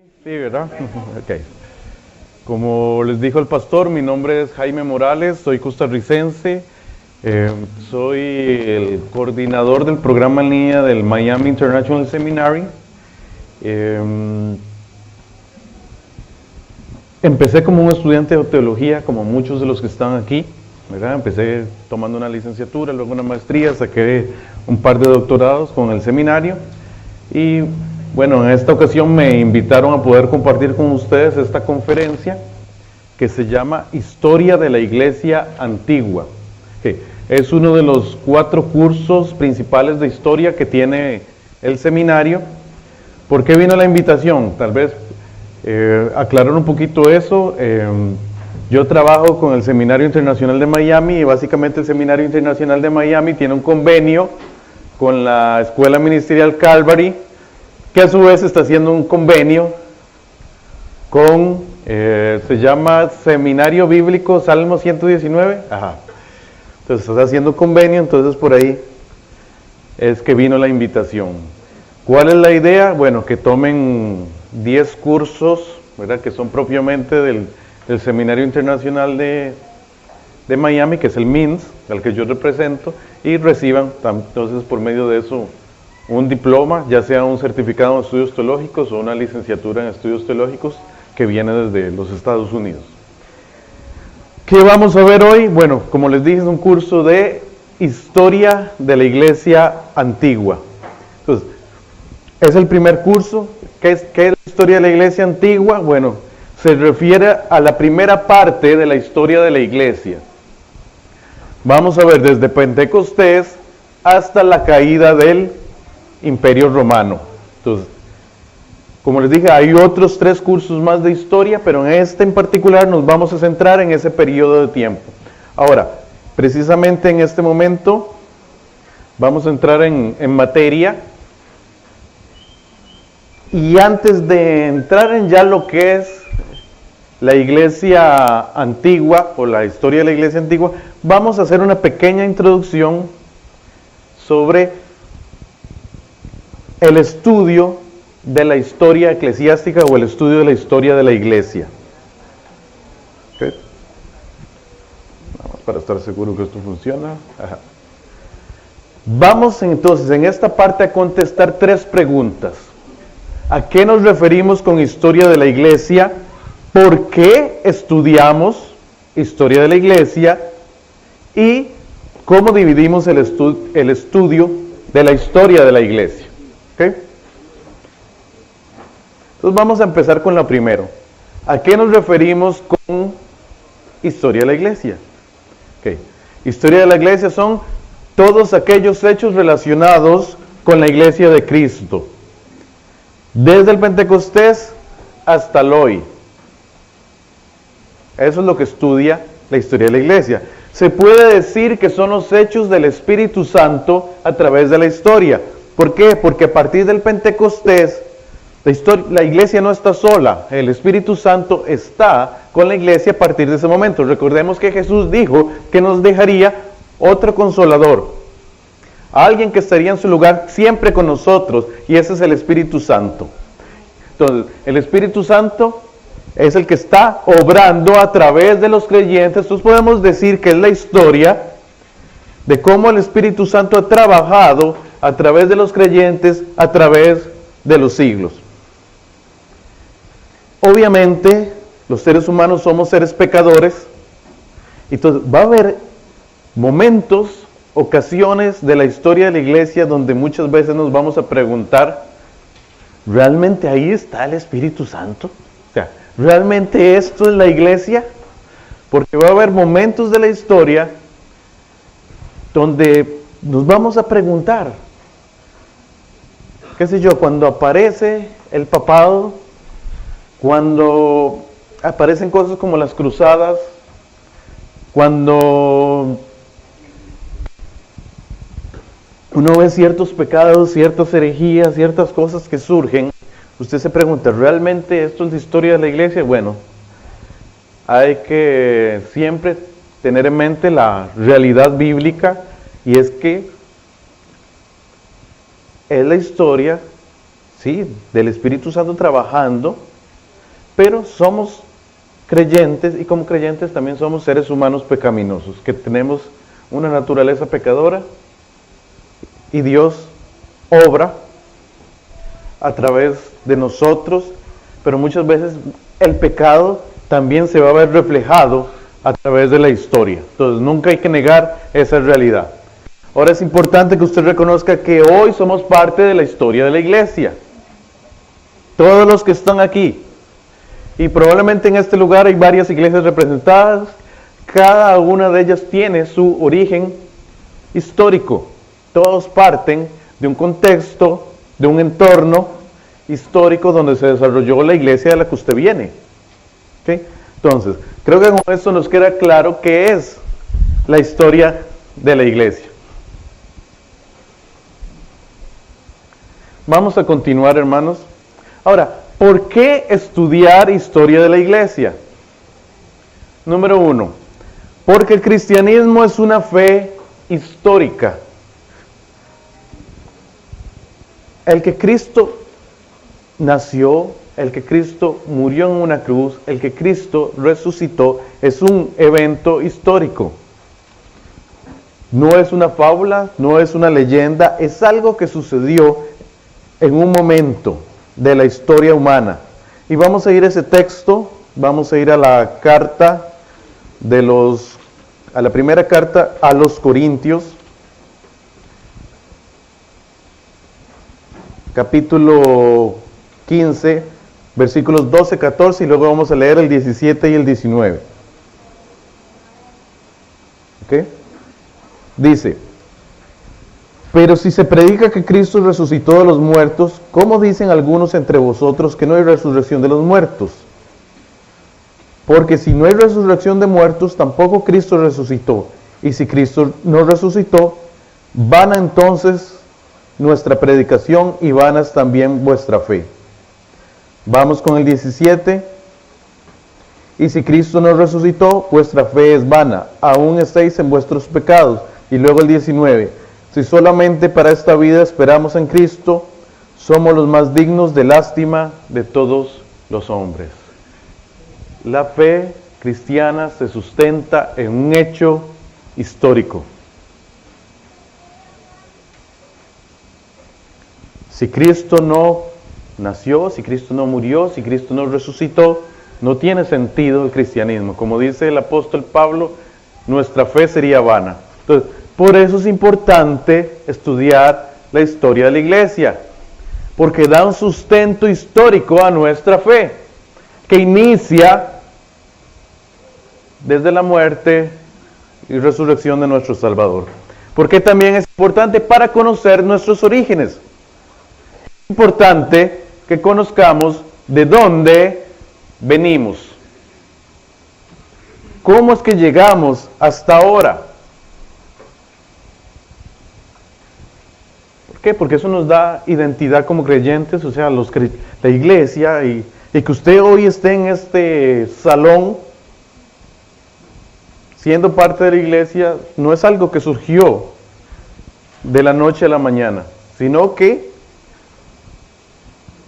Sí, ¿verdad? Ok. Como les dijo el pastor, mi nombre es Jaime Morales, soy costarricense, soy el coordinador del programa en línea del Miami International Seminary. Empecé como un estudiante de teología, como muchos de los que están aquí, ¿verdad? Empecé tomando una licenciatura, luego una maestría, saqué un par de doctorados con el seminario y bueno, en esta ocasión me invitaron a poder compartir con ustedes esta conferencia que se llama Historia de la Iglesia Antigua. Que es uno de los 4 cursos principales de historia que tiene el seminario. ¿Por qué vino la invitación? Tal vez aclarar un poquito eso. Yo trabajo con el Seminario Internacional de Miami y básicamente el Seminario Internacional de Miami tiene un convenio con la Escuela Ministerial Calvary, que a su vez está haciendo un convenio con, se llama Seminario Bíblico Salmo 119, entonces está haciendo convenio, entonces por ahí es que vino la invitación. ¿Cuál es la idea? Bueno, que tomen 10 cursos, ¿verdad?, que son propiamente del Seminario Internacional de Miami, que es el MINS, al que yo represento, y reciban entonces por medio de eso un diploma, ya sea un certificado en estudios teológicos o una licenciatura en estudios teológicos que viene desde los Estados Unidos. ¿Qué vamos a ver hoy? Bueno, como les dije, es un curso de historia de la Iglesia Antigua. Entonces, es el primer curso. ¿Qué es la historia de la Iglesia Antigua? Bueno, se refiere a la primera parte de la historia de la Iglesia. Vamos a ver desde Pentecostés hasta la caída del Imperio Romano. Entonces, como les dije, hay otros 3 cursos más de historia, pero en este en particular nos vamos a centrar en ese periodo de tiempo. Ahora, precisamente en este momento, vamos a entrar en materia. Y antes de entrar en ya lo que es la Iglesia Antigua, o la historia de la Iglesia Antigua, vamos a hacer una pequeña introducción sobre el estudio de la historia eclesiástica o el estudio de la historia de la Iglesia. ¿Okay? Vamos para estar seguro que esto funciona. Vamos entonces en esta parte a contestar 3 preguntas. ¿A qué nos referimos con historia de la Iglesia? ¿Por qué estudiamos historia de la Iglesia? ¿Y cómo dividimos el estudio de la historia de la Iglesia? ¿Okay? Entonces vamos a empezar con la primera. ¿A qué nos referimos con historia de la Iglesia? Okay. Historia de la Iglesia son todos aquellos hechos relacionados con la Iglesia de Cristo, desde el Pentecostés hasta el hoy. Eso es lo que estudia la historia de la Iglesia. Se puede decir que son los hechos del Espíritu Santo a través de la historia. ¿Por qué? Porque a partir del Pentecostés, la Iglesia no está sola. El Espíritu Santo está con la Iglesia a partir de ese momento. Recordemos que Jesús dijo que nos dejaría otro consolador, alguien que estaría en su lugar siempre con nosotros, y ese es el Espíritu Santo. Entonces, el Espíritu Santo es el que está obrando a través de los creyentes. Entonces podemos decir que es la historia de cómo el Espíritu Santo ha trabajado a través de los creyentes, a través de los siglos. Obviamente, los seres humanos somos seres pecadores, entonces va a haber momentos, ocasiones de la historia de la Iglesia donde muchas veces nos vamos a preguntar, ¿realmente ahí está el Espíritu Santo? O sea, ¿realmente esto es la Iglesia? Porque va a haber momentos de la historia donde nos vamos a preguntar, qué sé yo, cuando aparece el papado, cuando aparecen cosas como las cruzadas, cuando uno ve ciertos pecados, ciertas herejías, ciertas cosas que surgen, usted se pregunta, ¿realmente esto es la historia de la Iglesia? Bueno, hay que siempre tener en mente la realidad bíblica, y es que es la historia, sí, del Espíritu Santo trabajando pero somos creyentes y como creyentes también somos seres humanos pecaminosos, que tenemos una naturaleza pecadora y Dios obra a través de nosotros, pero muchas veces el pecado también se va a ver reflejado a través de la historia. Entonces nunca hay que negar esa realidad. Ahora es importante que usted reconozca que hoy somos parte de la historia de la iglesia. Todos los que están aquí, y probablemente en este lugar hay varias iglesias representadas, cada una de ellas tiene su origen histórico. Todos parten de un contexto, de un entorno histórico donde se desarrolló la iglesia de la que usted viene. ¿Okay? Entonces, creo que con esto nos queda claro qué es la historia de la iglesia. Vamos a continuar, hermanos. Ahora, ¿por qué estudiar historia de la iglesia? Número 1, porque el cristianismo es una fe histórica. El que Cristo nació, el que Cristo murió en una cruz, el que Cristo resucitó, es un evento histórico. No es una fábula, no es una leyenda, es algo que sucedió en un momento de la historia humana. Y vamos a ir a ese texto, vamos a ir a la carta a la primera carta a los Corintios, capítulo 15, versículos 12, 14, y luego vamos a leer el 17 y el 19. ¿Ok? Dice: pero si se predica que Cristo resucitó de los muertos, ¿cómo dicen algunos entre vosotros que no hay resurrección de los muertos? Porque si no hay resurrección de muertos, tampoco Cristo resucitó. Y si Cristo no resucitó, vana entonces nuestra predicación y vana es también vuestra fe. Vamos con el 17. Y si Cristo no resucitó, vuestra fe es vana, aún estáis en vuestros pecados. Y luego el 19. Si solamente para esta vida esperamos en Cristo, somos los más dignos de lástima de todos los hombres. La fe cristiana se sustenta en un hecho histórico. Si Cristo no nació, si Cristo no murió, si Cristo no resucitó, no tiene sentido el cristianismo. Como dice el apóstol Pablo, nuestra fe sería vana. Entonces, por eso es importante estudiar la historia de la iglesia, porque da un sustento histórico a nuestra fe, que inicia desde la muerte y resurrección de nuestro Salvador. Porque también es importante para conocer nuestros orígenes. Es importante que conozcamos de dónde venimos. ¿Cómo es que llegamos hasta ahora? ¿Por qué? Porque eso nos da identidad como creyentes, o sea, la iglesia, y que usted hoy esté en este salón siendo parte de la iglesia, no es algo que surgió de la noche a la mañana, sino que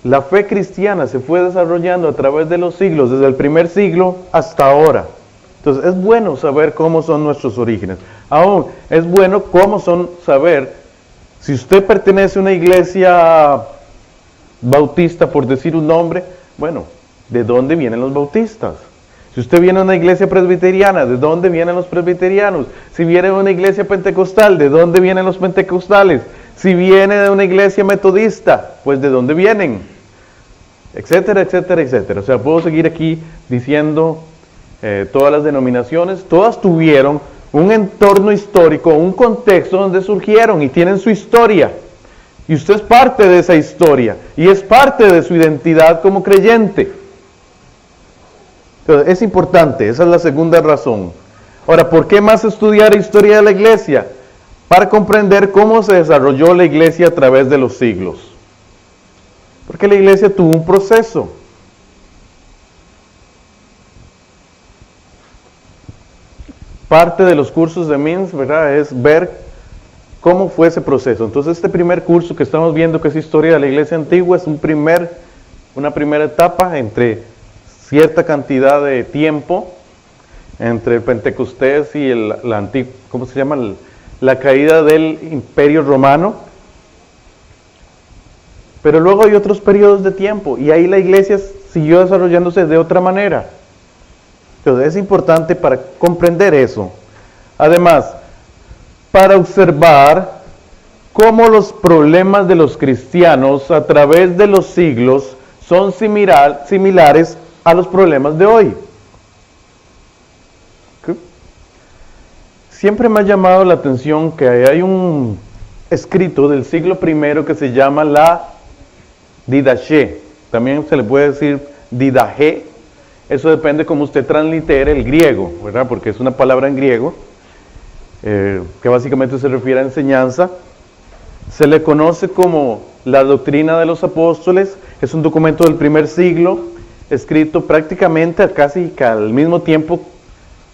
la fe cristiana se fue desarrollando a través de los siglos, desde el primer siglo hasta ahora. Entonces es bueno saber cómo son nuestros orígenes. Aún es bueno saber si usted pertenece a una iglesia bautista, por decir un nombre, bueno, ¿de dónde vienen los bautistas? Si usted viene a una iglesia presbiteriana, ¿de dónde vienen los presbiterianos? Si viene de una iglesia pentecostal, ¿de dónde vienen los pentecostales? Si viene de una iglesia metodista, pues ¿de dónde vienen? Etcétera, etcétera, etcétera. O sea, puedo seguir aquí diciendo todas las denominaciones, todas tuvieron un entorno histórico, un contexto donde surgieron y tienen su historia. Y usted es parte de esa historia y es parte de su identidad como creyente. Entonces, es importante, esa es la segunda razón. Ahora, ¿por qué más estudiar historia de la iglesia? Para comprender cómo se desarrolló la iglesia a través de los siglos. Porque la iglesia tuvo un proceso. Parte de los cursos de MINS, ¿verdad?, es ver cómo fue ese proceso. Entonces, este primer curso que estamos viendo, que es Historia de la Iglesia Antigua, es una primera etapa entre cierta cantidad de tiempo entre el Pentecostés y ¿cómo se llama? La caída del Imperio Romano. Pero luego hay otros periodos de tiempo y ahí la iglesia siguió desarrollándose de otra manera. Entonces es importante para comprender eso. Además, para observar cómo los problemas de los cristianos a través de los siglos son similares a los problemas de hoy. ¿Okay? Siempre me ha llamado la atención que hay un escrito del siglo I que se llama la Didache. También se le puede decir Didache. Eso depende cómo usted translitere el griego, ¿verdad? Porque es una palabra en griego que básicamente se refiere a enseñanza. Se le conoce como la doctrina de los apóstoles. Es un documento del primer siglo, escrito prácticamente casi al mismo tiempo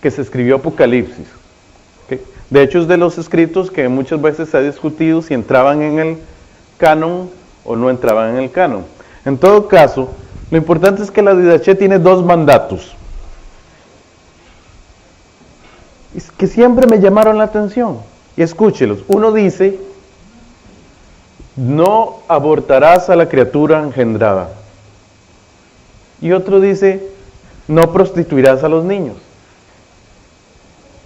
que se escribió Apocalipsis. ¿Okay? De hecho, es de los escritos que muchas veces se ha discutido si entraban en el canon o no entraban en el canon. En todo caso, lo importante es que la Didache tiene dos mandatos que siempre me llamaron la atención. Y escúchelos. Uno dice: no abortarás a la criatura engendrada. Y otro dice: no prostituirás a los niños.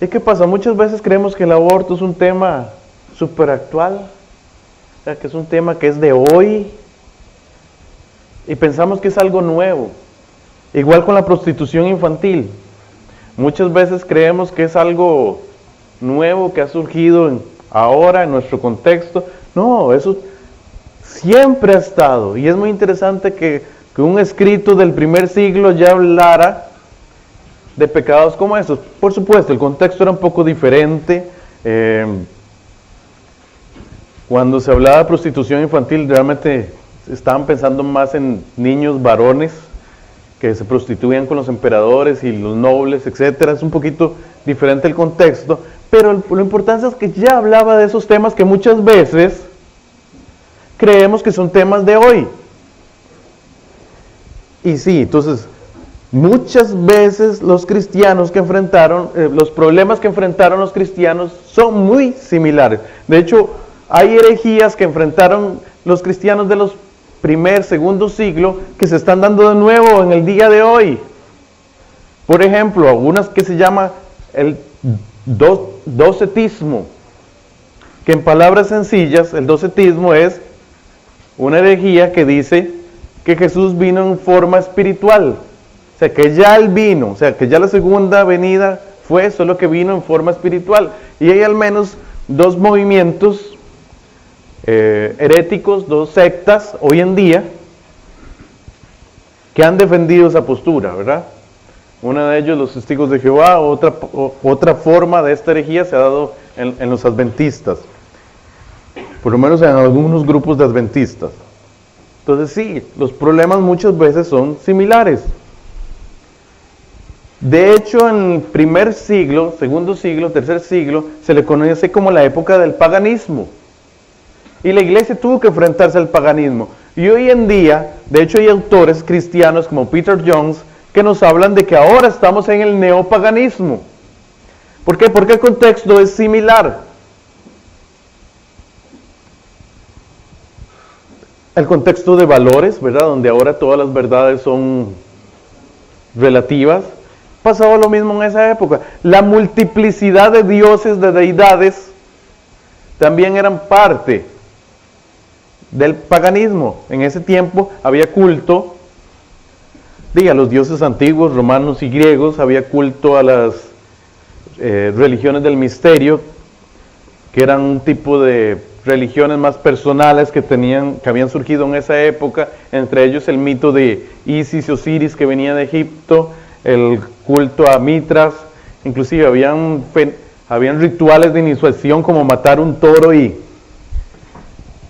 ¿Y qué pasa? Muchas veces creemos que el aborto es un tema súper actual, o sea, que es un tema que es de hoy, y pensamos que es algo nuevo. Igual con la prostitución infantil. Muchas veces creemos que es algo nuevo que ha surgido ahora en nuestro contexto. No, eso siempre ha estado. Y es muy interesante que un escrito del primer siglo ya hablara de pecados como esos. Por supuesto, el contexto era un poco diferente. Cuando se hablaba de prostitución infantil, realmente estaban pensando más en niños varones que se prostituían con los emperadores y los nobles, etcétera. Es un poquito diferente el contexto, pero lo importante es que ya hablaba de esos temas que muchas veces creemos que son temas de hoy. Y sí, entonces, muchas veces los cristianos que enfrentaron, los problemas que enfrentaron los cristianos son muy similares. De hecho, hay herejías que enfrentaron los cristianos de los segundo siglo que se están dando de nuevo en el día de hoy. Por ejemplo, algunas que se llama el docetismo, que en palabras sencillas, el docetismo es una herejía que dice que Jesús vino en forma espiritual, o sea, que ya Él vino, o sea, que ya la segunda venida fue solo que vino en forma espiritual. Y hay al menos dos movimientos heréticos, dos sectas hoy en día que han defendido esa postura, ¿verdad? Una de ellos, los Testigos de Jehová. Otra forma de esta herejía se ha dado en los adventistas, por lo menos en algunos grupos de adventistas. Entonces sí, los problemas muchas veces son similares. De hecho, en el primer siglo, segundo siglo, tercer siglo, se le conoce como la época del paganismo. Y la iglesia tuvo que enfrentarse al paganismo. Y hoy en día, de hecho, hay autores cristianos como Peter Jones que nos hablan de que ahora estamos en el neopaganismo. ¿Por qué? Porque el contexto es similar. El contexto de valores, ¿verdad? Donde ahora todas las verdades son relativas. Pasaba lo mismo en esa época. La multiplicidad de dioses, de deidades, también eran parte del paganismo. En ese tiempo había culto a los dioses antiguos, romanos y griegos, había culto a las religiones del misterio, que eran un tipo de religiones más personales que habían surgido en esa época, entre ellos el mito de Isis y Osiris que venía de Egipto, el culto a Mitras, inclusive habían rituales de iniciación como matar un toro y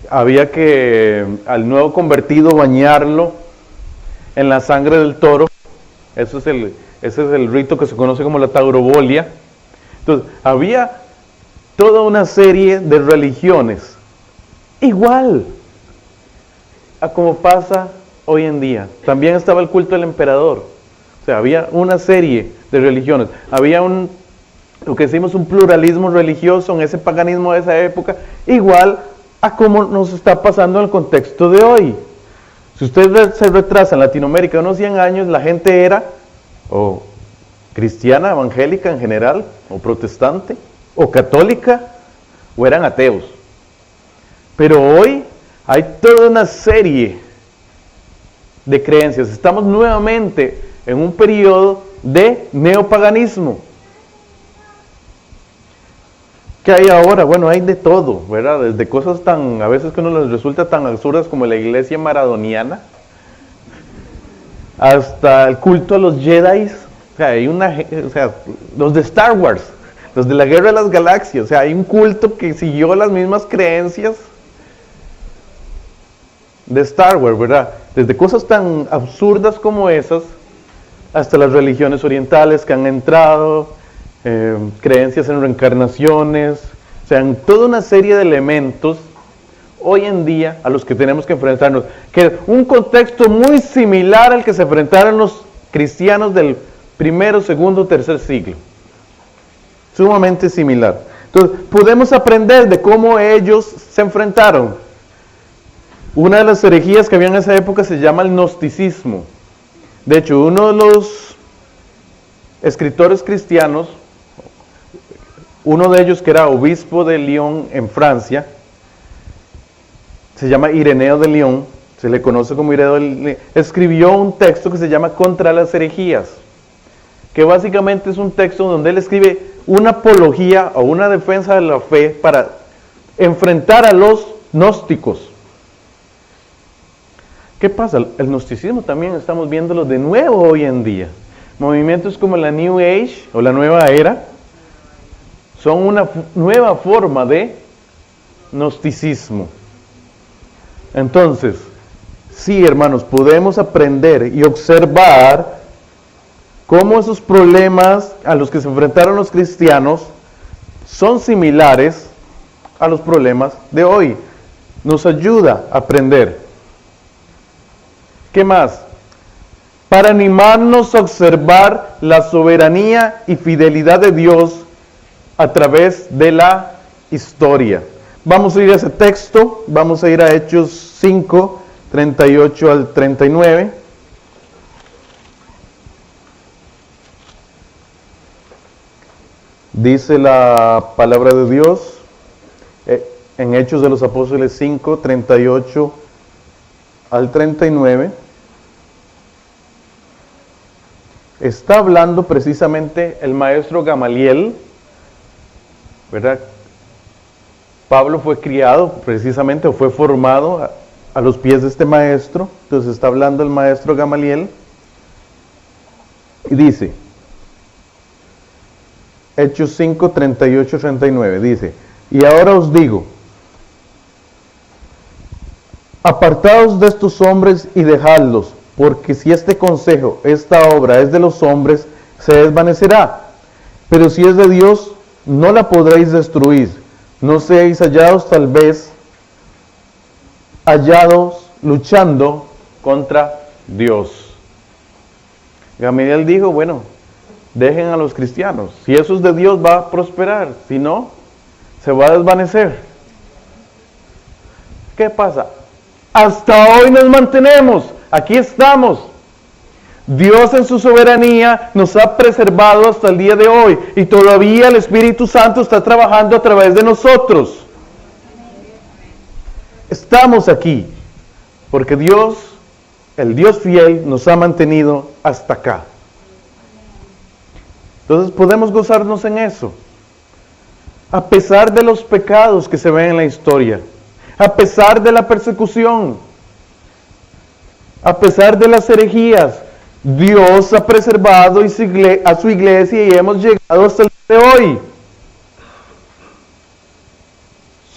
había que al nuevo convertido bañarlo en la sangre del toro. Ese es el rito que se conoce como la taurobolia. Entonces, había toda una serie de religiones, igual a como pasa hoy en día. También estaba el culto del emperador. sea, había una serie de religiones. Había lo que decimos un pluralismo religioso en ese paganismo de esa época, igual a como nos está pasando en el contexto de hoy. Si usted se retrasa en Latinoamérica unos 100 años, la gente era o cristiana, evangélica en general, o protestante, o católica, o eran ateos. Pero hoy hay toda una serie de creencias. Estamos nuevamente en un periodo de neopaganismo. ¿Qué hay ahora? Bueno, hay de todo, ¿verdad? Desde cosas tan, a veces que uno les resulta tan absurdas como la iglesia maradoniana, hasta el culto a los Jedi. O sea, los de Star Wars, los de la Guerra de las Galaxias. O sea, hay un culto que siguió las mismas creencias de Star Wars, ¿verdad? Desde cosas tan absurdas como esas, hasta las religiones orientales que han entrado, creencias en reencarnaciones, o sea, en toda una serie de elementos hoy en día a los que tenemos que enfrentarnos, que es un contexto muy similar al que se enfrentaron los cristianos del primero, segundo, tercer siglo, sumamente similar. Entonces, podemos aprender de cómo ellos se enfrentaron. Una de las herejías que había en esa época se llama el gnosticismo. De hecho, uno de los escritores cristianos, uno de ellos que era obispo de Lyon en Francia, se llama Ireneo de Lyon, se le conoce como Ireneo de Lyon, escribió un texto que se llama Contra las herejías, que básicamente es un texto donde él escribe una apología o una defensa de la fe para enfrentar a los gnósticos. ¿Qué pasa? El gnosticismo también estamos viéndolo de nuevo hoy en día. Movimientos como la New Age o la Nueva Era son una nueva forma de gnosticismo. Entonces, sí, hermanos, podemos aprender y observar cómo esos problemas a los que se enfrentaron los cristianos son similares a los problemas de hoy. Nos ayuda a aprender. ¿Qué más? Para animarnos a observar la soberanía y fidelidad de Dios a través de la historia. Vamos a ir a ese texto, vamos a ir a Hechos 5, 38 al 39. Dice la palabra de Dios en Hechos de los Apóstoles 5, 38 al 39. Está hablando precisamente el maestro Gamaliel, ¿verdad? Pablo fue criado precisamente, o fue formado a los pies de este maestro. Entonces está hablando el maestro Gamaliel y dice, Hechos 5, 38, 39, dice, y ahora os digo, apartaos de estos hombres y dejadlos, porque si este consejo, esta obra es de los hombres, se desvanecerá. Pero si es de Dios, no la podréis destruir. No seáis hallados tal vez, hallados luchando contra Dios. Gamaliel dijo, bueno, dejen a los cristianos. Si eso es de Dios, va a prosperar. Si no, se va a desvanecer. ¿Qué pasa? Hasta hoy nos mantenemos. Aquí estamos. Dios en su soberanía nos ha preservado hasta el día de hoy y todavía el Espíritu Santo está trabajando a través de nosotros. Estamos aquí porque Dios, el Dios fiel, nos ha mantenido hasta acá. Entonces podemos gozarnos en eso. A pesar de los pecados que se ven en la historia, a pesar de la persecución, a pesar de las herejías, Dios ha preservado a su iglesia y hemos llegado hasta el día de hoy.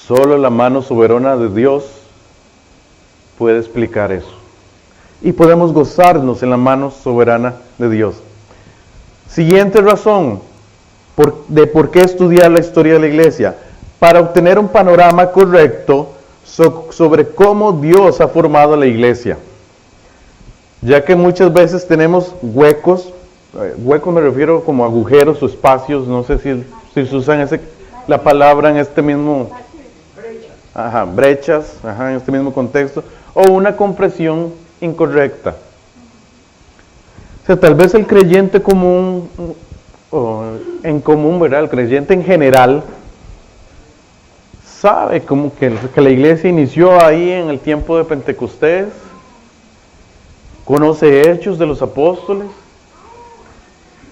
Solo la mano soberana de Dios puede explicar eso. Y podemos gozarnos en la mano soberana de Dios. Siguiente razón de por qué estudiar la historia de la iglesia. Para obtener un panorama correcto sobre cómo Dios ha formado la iglesia. Ya que muchas veces tenemos huecos Huecos me refiero como agujeros o espacios, no sé si se usan la palabra en este mismo... Ajá, brechas, en este mismo contexto, o una compresión incorrecta. O sea, tal vez el creyente común, o en común, ¿verdad? El creyente en general, sabe como que la iglesia inició ahí en el tiempo de Pentecostés, conoce hechos de los apóstoles,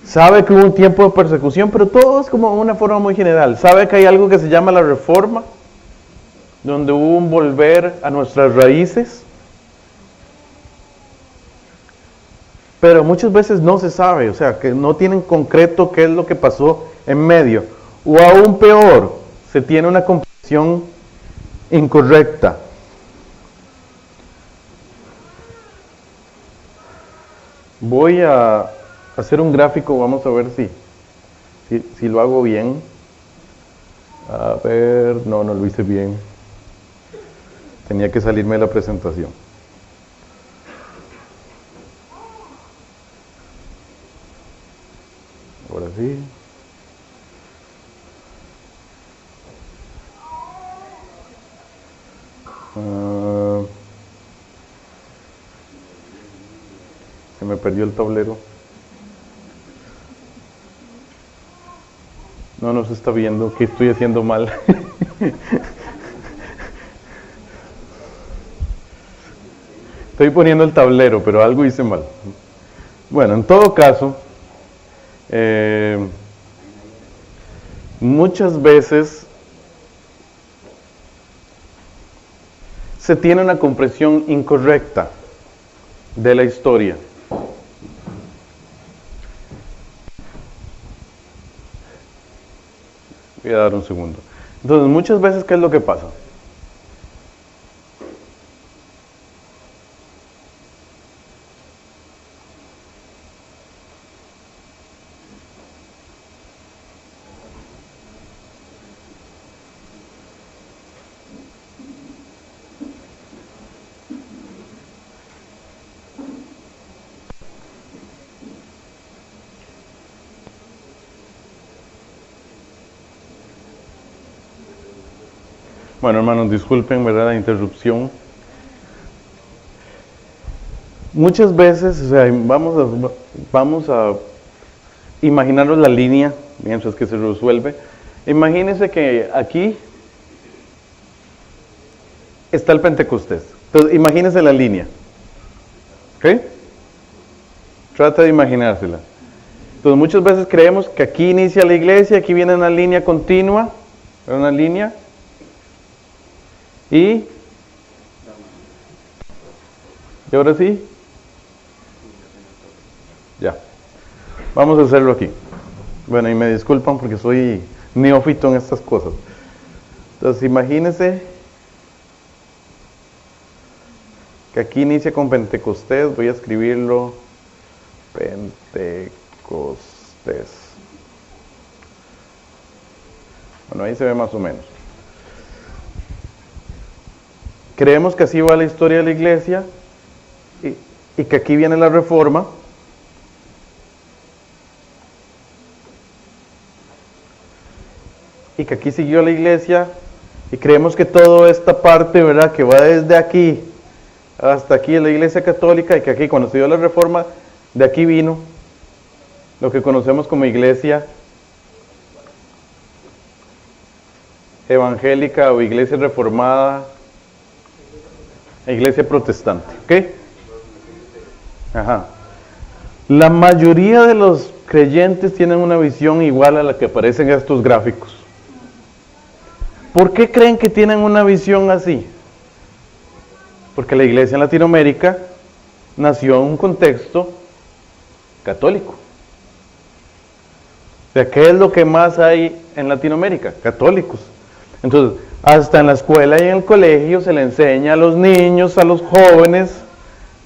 sabe que hubo un tiempo de persecución, pero todo es como una forma muy general. Sabe que hay algo que se llama la Reforma, donde hubo un volver a nuestras raíces, pero muchas veces no se sabe, o sea, que no tienen concreto qué es lo que pasó en medio, o aún peor, se tiene una comprensión incorrecta. Voy a hacer un gráfico, vamos a ver si lo hago bien. A ver, no lo hice bien. Tenía que salirme de la presentación. Ahora sí. Se me perdió el tablero. No se está viendo. ¿Qué estoy haciendo mal? Estoy poniendo el tablero, pero algo hice mal. Bueno, en todo caso, muchas veces se tiene una comprensión incorrecta de la historia. Voy a dar un segundo. Entonces, muchas veces, ¿qué es lo que pasa? Bueno, hermanos, disculpen, ¿verdad?, la interrupción. Muchas veces, o sea, vamos a imaginarnos la línea mientras que se resuelve. Imagínense que aquí está el Pentecostés. Entonces, imagínense la línea. ¿Ok? Trata de imaginársela. Entonces, muchas veces creemos que aquí inicia la iglesia, aquí viene una línea continua, una línea. Y ahora sí, ya, vamos a hacerlo aquí. Bueno, y me disculpan porque soy neófito en estas cosas. Entonces, imagínense que aquí inicia con Pentecostés, voy a escribirlo, Pentecostés. Bueno, ahí se ve más o menos. Creemos que así va la historia de la iglesia y que aquí viene la Reforma. Y que aquí siguió la iglesia y creemos que toda esta parte, ¿verdad?, que va desde aquí hasta aquí en la iglesia católica y que aquí cuando se dio la Reforma, de aquí vino lo que conocemos como iglesia evangélica o iglesia reformada, iglesia protestante, ¿ok? Ajá. La mayoría de los creyentes tienen una visión igual a la que aparece en estos gráficos. ¿Por qué creen que tienen una visión así? Porque la iglesia en Latinoamérica nació en un contexto católico. O sea, ¿qué es lo que más hay en Latinoamérica? Católicos. Entonces, hasta en la escuela y en el colegio se le enseña a los niños, a los jóvenes,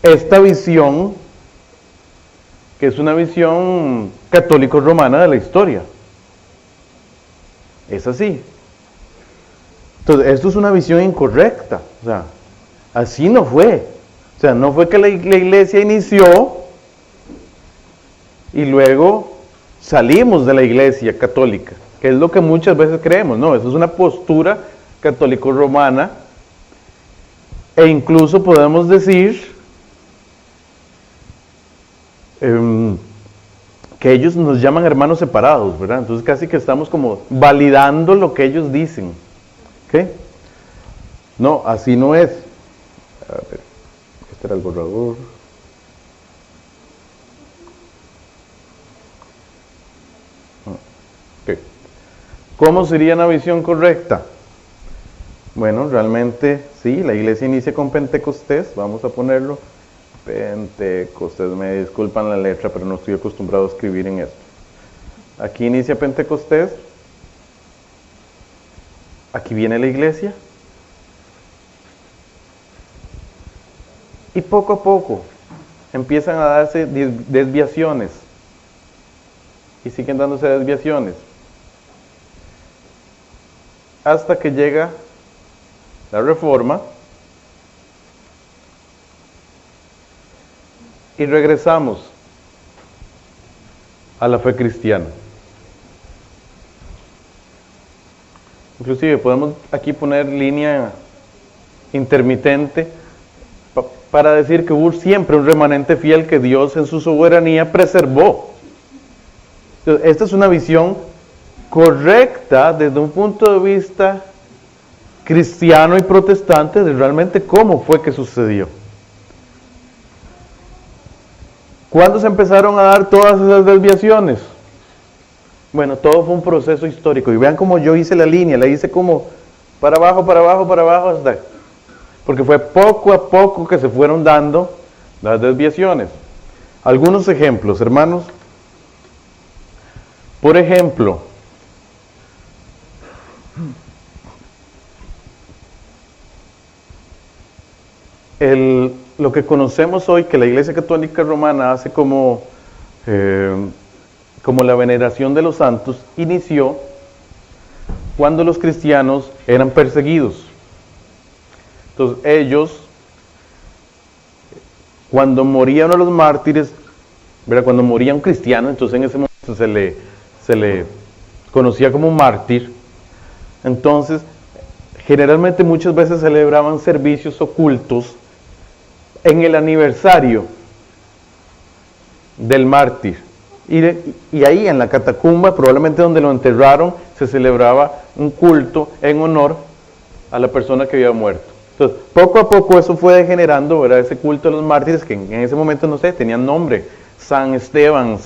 esta visión, que es una visión católico-romana de la historia. Es así. Entonces, esto es una visión incorrecta. O sea, así no fue. O sea, no fue que la iglesia inició y luego salimos de la Iglesia católica, que es lo que muchas veces creemos. No, eso es una postura católico-romana, e incluso podemos decir que ellos nos llaman hermanos separados, ¿verdad? Entonces casi que estamos como validando lo que ellos dicen. ¿Ok? No, así no es. A ver, este era el borrador. Okay. ¿Cómo sería una visión correcta? Bueno, realmente sí, la iglesia inicia con Pentecostés, vamos a ponerlo. Pentecostés, me disculpan la letra, pero no estoy acostumbrado a escribir en esto. Aquí inicia Pentecostés, aquí viene la iglesia, y poco a poco empiezan a darse desviaciones, y siguen dándose desviaciones, hasta que llega la Reforma, y regresamos a la fe cristiana. Inclusive podemos aquí poner línea intermitente para decir que hubo siempre un remanente fiel que Dios en su soberanía preservó. Entonces, esta es una visión correcta desde un punto de vista cristiano y protestante de realmente cómo fue que sucedió. ¿Cuándo se empezaron a dar todas esas desviaciones? Bueno, todo fue un proceso histórico. Y vean cómo yo hice la línea, la hice como para abajo, hasta... Porque fue poco a poco que se fueron dando las desviaciones. Algunos ejemplos, hermanos. Por ejemplo, lo que conocemos hoy que la Iglesia Católica Romana hace como la veneración de los santos, inició cuando los cristianos eran perseguidos. Entonces ellos, cuando moría uno de los mártires, ¿verdad? Cuando moría un cristiano, entonces en ese momento se le conocía como un mártir. Entonces, generalmente muchas veces celebraban servicios ocultos en el aniversario del mártir. Y ahí en la catacumba, probablemente donde lo enterraron, se celebraba un culto en honor a la persona que había muerto. Entonces, poco a poco eso fue degenerando, ¿verdad? Ese culto de los mártires, que en ese momento, no sé, tenían nombre. San Esteban,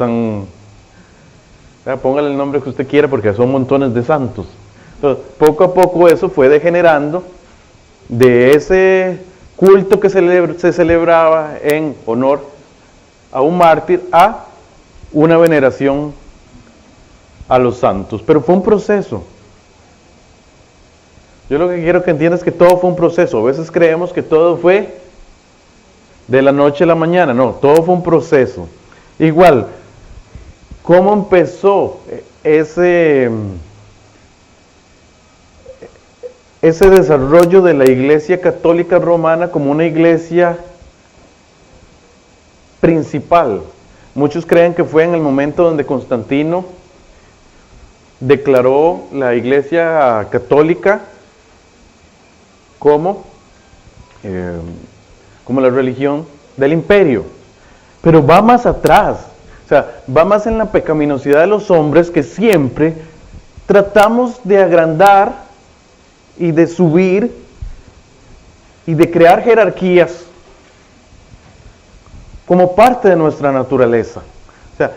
póngale el nombre que usted quiera, porque son montones de santos. Entonces, poco a poco eso fue degenerando de ese culto que se celebraba en honor a un mártir a una veneración a los santos. Pero fue un proceso. Yo lo que quiero que entiendas es que todo fue un proceso. A veces creemos que todo fue de la noche a la mañana. No, todo fue un proceso. Igual, ¿cómo empezó ese desarrollo de la Iglesia Católica Romana como una iglesia principal? Muchos creen que fue en el momento donde Constantino declaró la Iglesia Católica como la religión del imperio. Pero va más atrás, o sea, va más en la pecaminosidad de los hombres, que siempre tratamos de agrandar y de subir y de crear jerarquías como parte de nuestra naturaleza. O sea,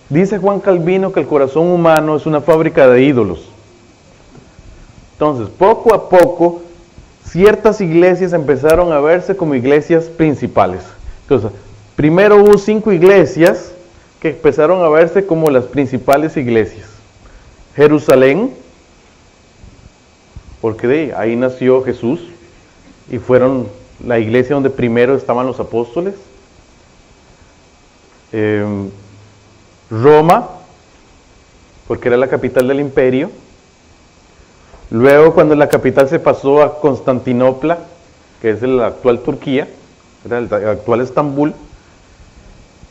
dice Juan Calvino que el corazón humano es una fábrica de ídolos. Entonces, poco a poco, ciertas iglesias empezaron a verse como iglesias principales. Entonces, primero hubo 5 iglesias que empezaron a verse como las principales iglesias. Jerusalén, porque de ahí nació Jesús y fueron la iglesia donde primero estaban los apóstoles. Roma, porque era la capital del imperio. Luego, cuando la capital se pasó a Constantinopla, que es la actual Turquía, era el actual Estambul,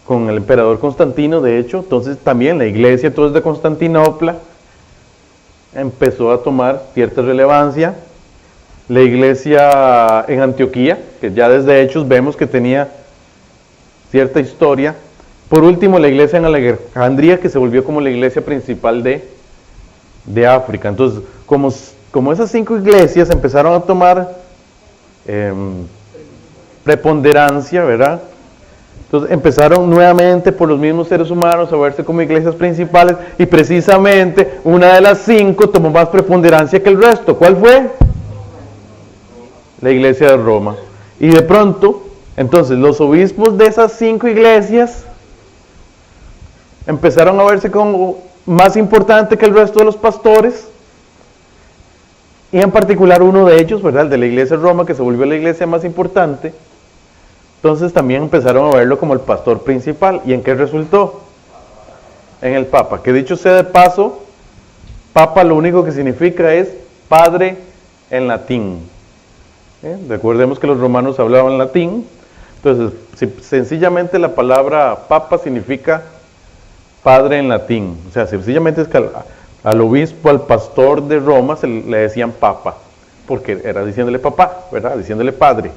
con el emperador Constantino, de hecho. Entonces también la iglesia entonces de Constantinopla empezó a tomar cierta relevancia. La iglesia en Antioquía, que ya desde Hechos vemos que tenía cierta historia. Por último, la iglesia en Alejandría, que se volvió como la iglesia principal de África. Entonces, como esas 5 iglesias empezaron a tomar preponderancia, ¿verdad? Entonces empezaron nuevamente por los mismos seres humanos a verse como iglesias principales, y precisamente una de las 5 tomó más preponderancia que el resto. ¿Cuál fue? La iglesia de Roma. Y de pronto, entonces los obispos de esas 5 iglesias empezaron a verse como más importante que el resto de los pastores, y en particular uno de ellos, ¿verdad? El de la iglesia de Roma, que se volvió la iglesia más importante. Entonces también empezaron a verlo como el pastor principal. ¿Y en qué resultó? En el Papa, que dicho sea de paso, Papa lo único que significa es padre en latín. Recordemos que los romanos hablaban latín, entonces sencillamente la palabra Papa significa padre en latín. O sea, sencillamente es que al obispo, al pastor de Roma le decían Papa, porque era diciéndole papá, ¿verdad? Diciéndole padre.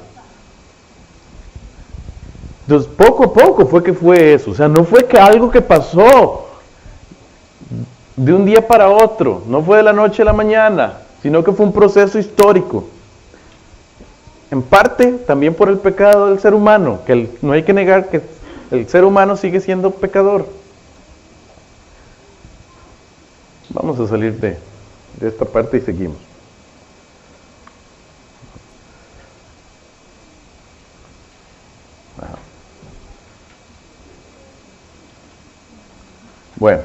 Entonces, poco a poco fue eso. O sea, no fue que algo que pasó de un día para otro, no fue de la noche a la mañana, sino que fue un proceso histórico. En parte, también por el pecado del ser humano, que no hay que negar que el ser humano sigue siendo pecador. Vamos a salir de esta parte y seguimos. Ajá. Bueno.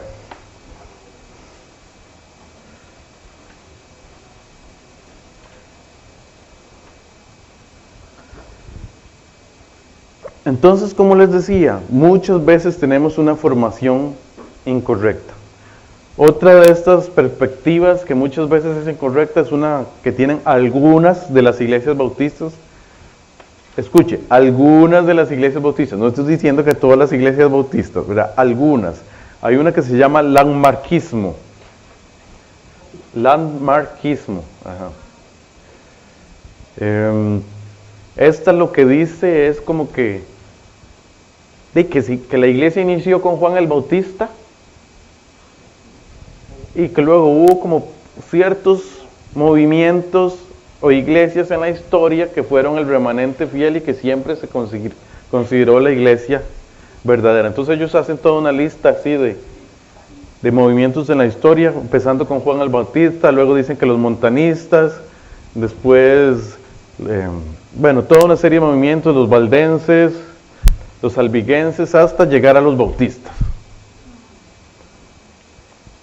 Entonces, como les decía, muchas veces tenemos una formación incorrecta. Otra de estas perspectivas que muchas veces es incorrecta es una que tienen algunas de las iglesias bautistas. Escuche, algunas de las iglesias bautistas, no estoy diciendo que todas las iglesias bautistas, ¿verdad? Algunas. Hay una que se llama landmarquismo. Landmarquismo, ajá. Esta lo que dice es como que la iglesia inició con Juan el Bautista, y que luego hubo como ciertos movimientos o iglesias en la historia que fueron el remanente fiel y que siempre se consideró la iglesia verdadera. Entonces ellos hacen toda una lista así de movimientos en la historia, empezando con Juan el Bautista, luego dicen que los montanistas, después, toda una serie de movimientos, los valdenses, los albiguenses, hasta llegar a los bautistas.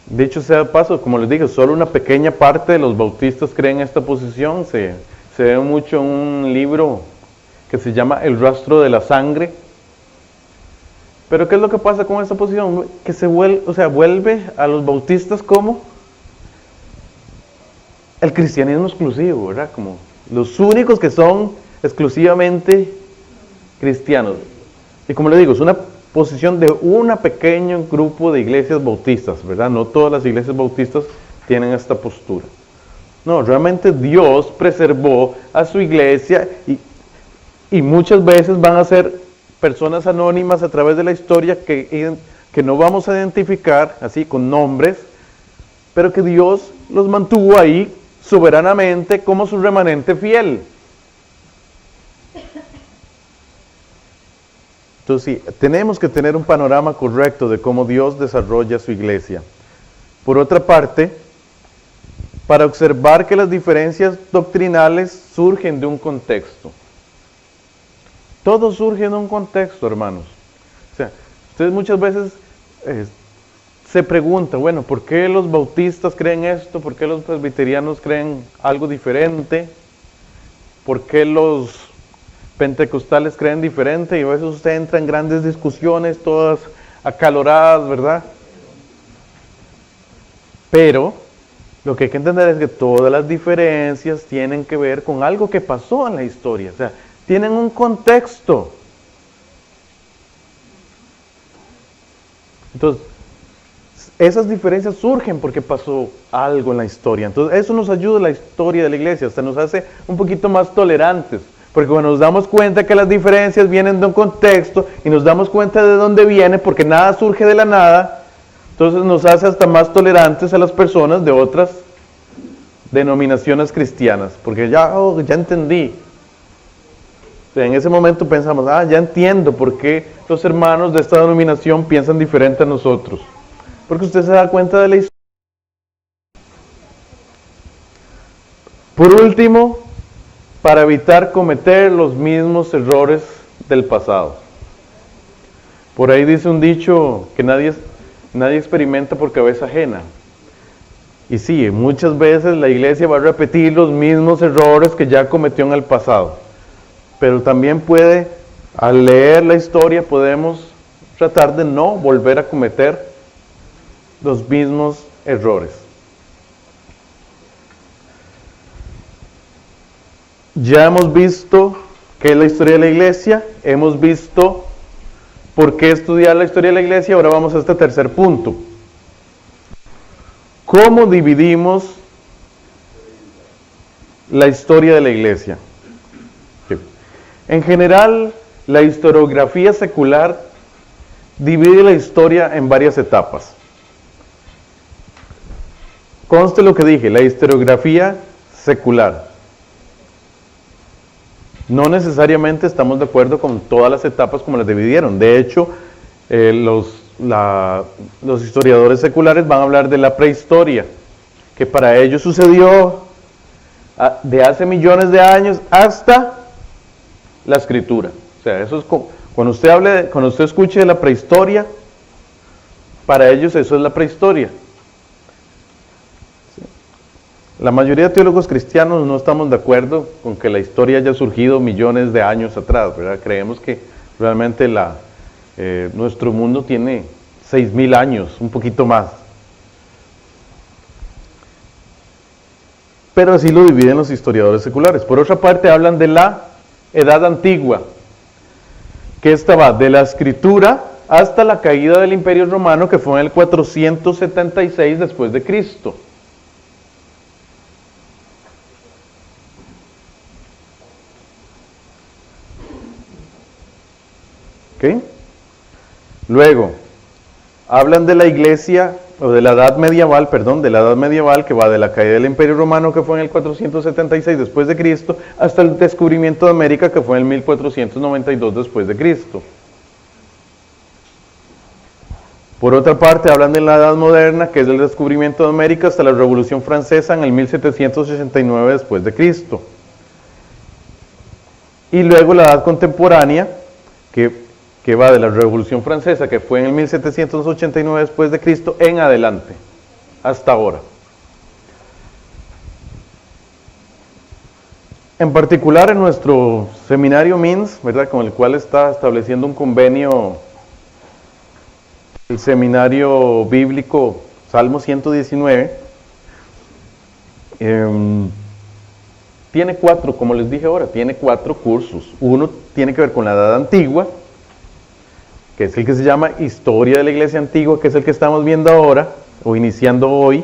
Dicho sea de paso, como les digo, solo una pequeña parte de los bautistas creen esta posición. Se ve mucho en un libro que se llama El rastro de la sangre. Pero ¿qué es lo que pasa con esta posición? Que vuelve a los bautistas como el cristianismo exclusivo, ¿verdad? Como los únicos que son exclusivamente cristianos. Y como les digo, es una posición de un pequeño grupo de iglesias bautistas, ¿verdad? No todas las iglesias bautistas tienen esta postura. No, realmente Dios preservó a su iglesia y muchas veces van a ser personas anónimas a través de la historia que no vamos a identificar así con nombres, pero que Dios los mantuvo ahí soberanamente como su remanente fiel. Entonces sí, tenemos que tener un panorama correcto de cómo Dios desarrolla su iglesia. Por otra parte, para observar que las diferencias doctrinales surgen de un contexto. Todo surge en un contexto, hermanos. O sea, ustedes muchas veces se preguntan, bueno, ¿por qué los bautistas creen esto? ¿Por qué los presbiterianos creen algo diferente? ¿Por qué los pentecostales creen diferente? Y a veces usted entra en grandes discusiones, todas acaloradas, ¿verdad? Pero lo que hay que entender es que todas las diferencias tienen que ver con algo que pasó en la historia. O sea, tienen un contexto. Entonces, esas diferencias surgen porque pasó algo en la historia. Entonces, eso nos ayuda en la historia de la iglesia, hasta nos hace un poquito más tolerantes. Porque cuando nos damos cuenta que las diferencias vienen de un contexto y nos damos cuenta de dónde viene, porque nada surge de la nada, entonces nos hace hasta más tolerantes a las personas de otras denominaciones cristianas. Porque ya entendí. En ese momento pensamos, ya entiendo por qué los hermanos de esta denominación piensan diferente a nosotros. Porque usted se da cuenta de la historia. Por último, para evitar cometer los mismos errores del pasado. Por ahí dice un dicho que nadie experimenta por cabeza ajena. Y sí, muchas veces la iglesia va a repetir los mismos errores que ya cometió en el pasado. Pero también al leer la historia, podemos tratar de no volver a cometer los mismos errores. Ya hemos visto qué es la historia de la iglesia, hemos visto por qué estudiar la historia de la iglesia, ahora vamos a este tercer punto. ¿Cómo dividimos la historia de la iglesia? En general, la historiografía secular divide la historia en varias etapas. Conste lo que dije, la historiografía secular. No necesariamente estamos de acuerdo con todas las etapas como las dividieron. De hecho, los historiadores seculares van a hablar de la prehistoria, que para ellos sucedió de hace millones de años hasta la escritura. O sea, eso es cuando usted escuche de la prehistoria, para ellos eso es la prehistoria. La mayoría de teólogos cristianos no estamos de acuerdo con que la historia haya surgido millones de años atrás, ¿verdad? Creemos que realmente nuestro mundo tiene 6,000 años, un poquito más. Pero así lo dividen los historiadores seculares. Por otra parte, hablan de la Edad Antigua, que esta va de la escritura hasta la caída del Imperio Romano, que fue en el 476 después de Cristo. ¿Okay? Luego, hablan de la iglesia, o de la edad medieval, que va de la caída del Imperio Romano, que fue en el 476 después de Cristo, hasta el descubrimiento de América, que fue en el 1492 después de Cristo. Por otra parte, hablan de la Edad Moderna, que es el descubrimiento de América hasta la Revolución Francesa en el 1789 después de Cristo. Y luego la Edad Contemporánea, que va de la Revolución Francesa, que fue en el 1789 después de Cristo, en adelante, hasta ahora. En particular en nuestro seminario MINS, ¿verdad?, con el cual está estableciendo un convenio el seminario bíblico Salmo 119, tiene 4, como les dije ahora, tiene 4 cursos. Uno tiene que ver con la Edad Antigua, que es el que se llama Historia de la Iglesia Antigua, que es el que estamos viendo ahora, o iniciando hoy.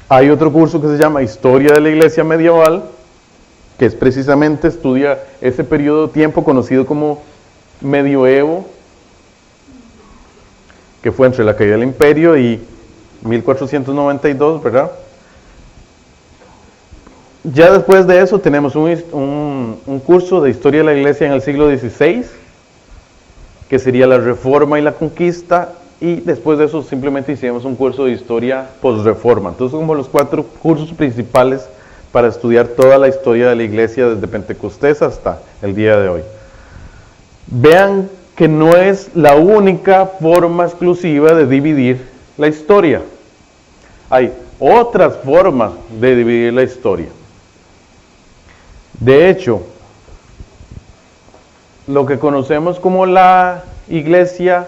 Hay otro curso que se llama Historia de la Iglesia Medieval, que es precisamente estudia ese periodo de tiempo conocido como Medioevo, que fue entre la caída del Imperio y 1492, ¿verdad? Ya después de eso tenemos un curso de Historia de la Iglesia en el siglo XVI, que sería la Reforma y la Conquista, y después de eso simplemente hicimos un curso de Historia post-Reforma. Entonces son como los 4 cursos principales para estudiar toda la historia de la Iglesia desde Pentecostés hasta el día de hoy. Vean que no es la única forma exclusiva de dividir la historia. Hay otras formas de dividir la historia. De hecho, lo que conocemos como la iglesia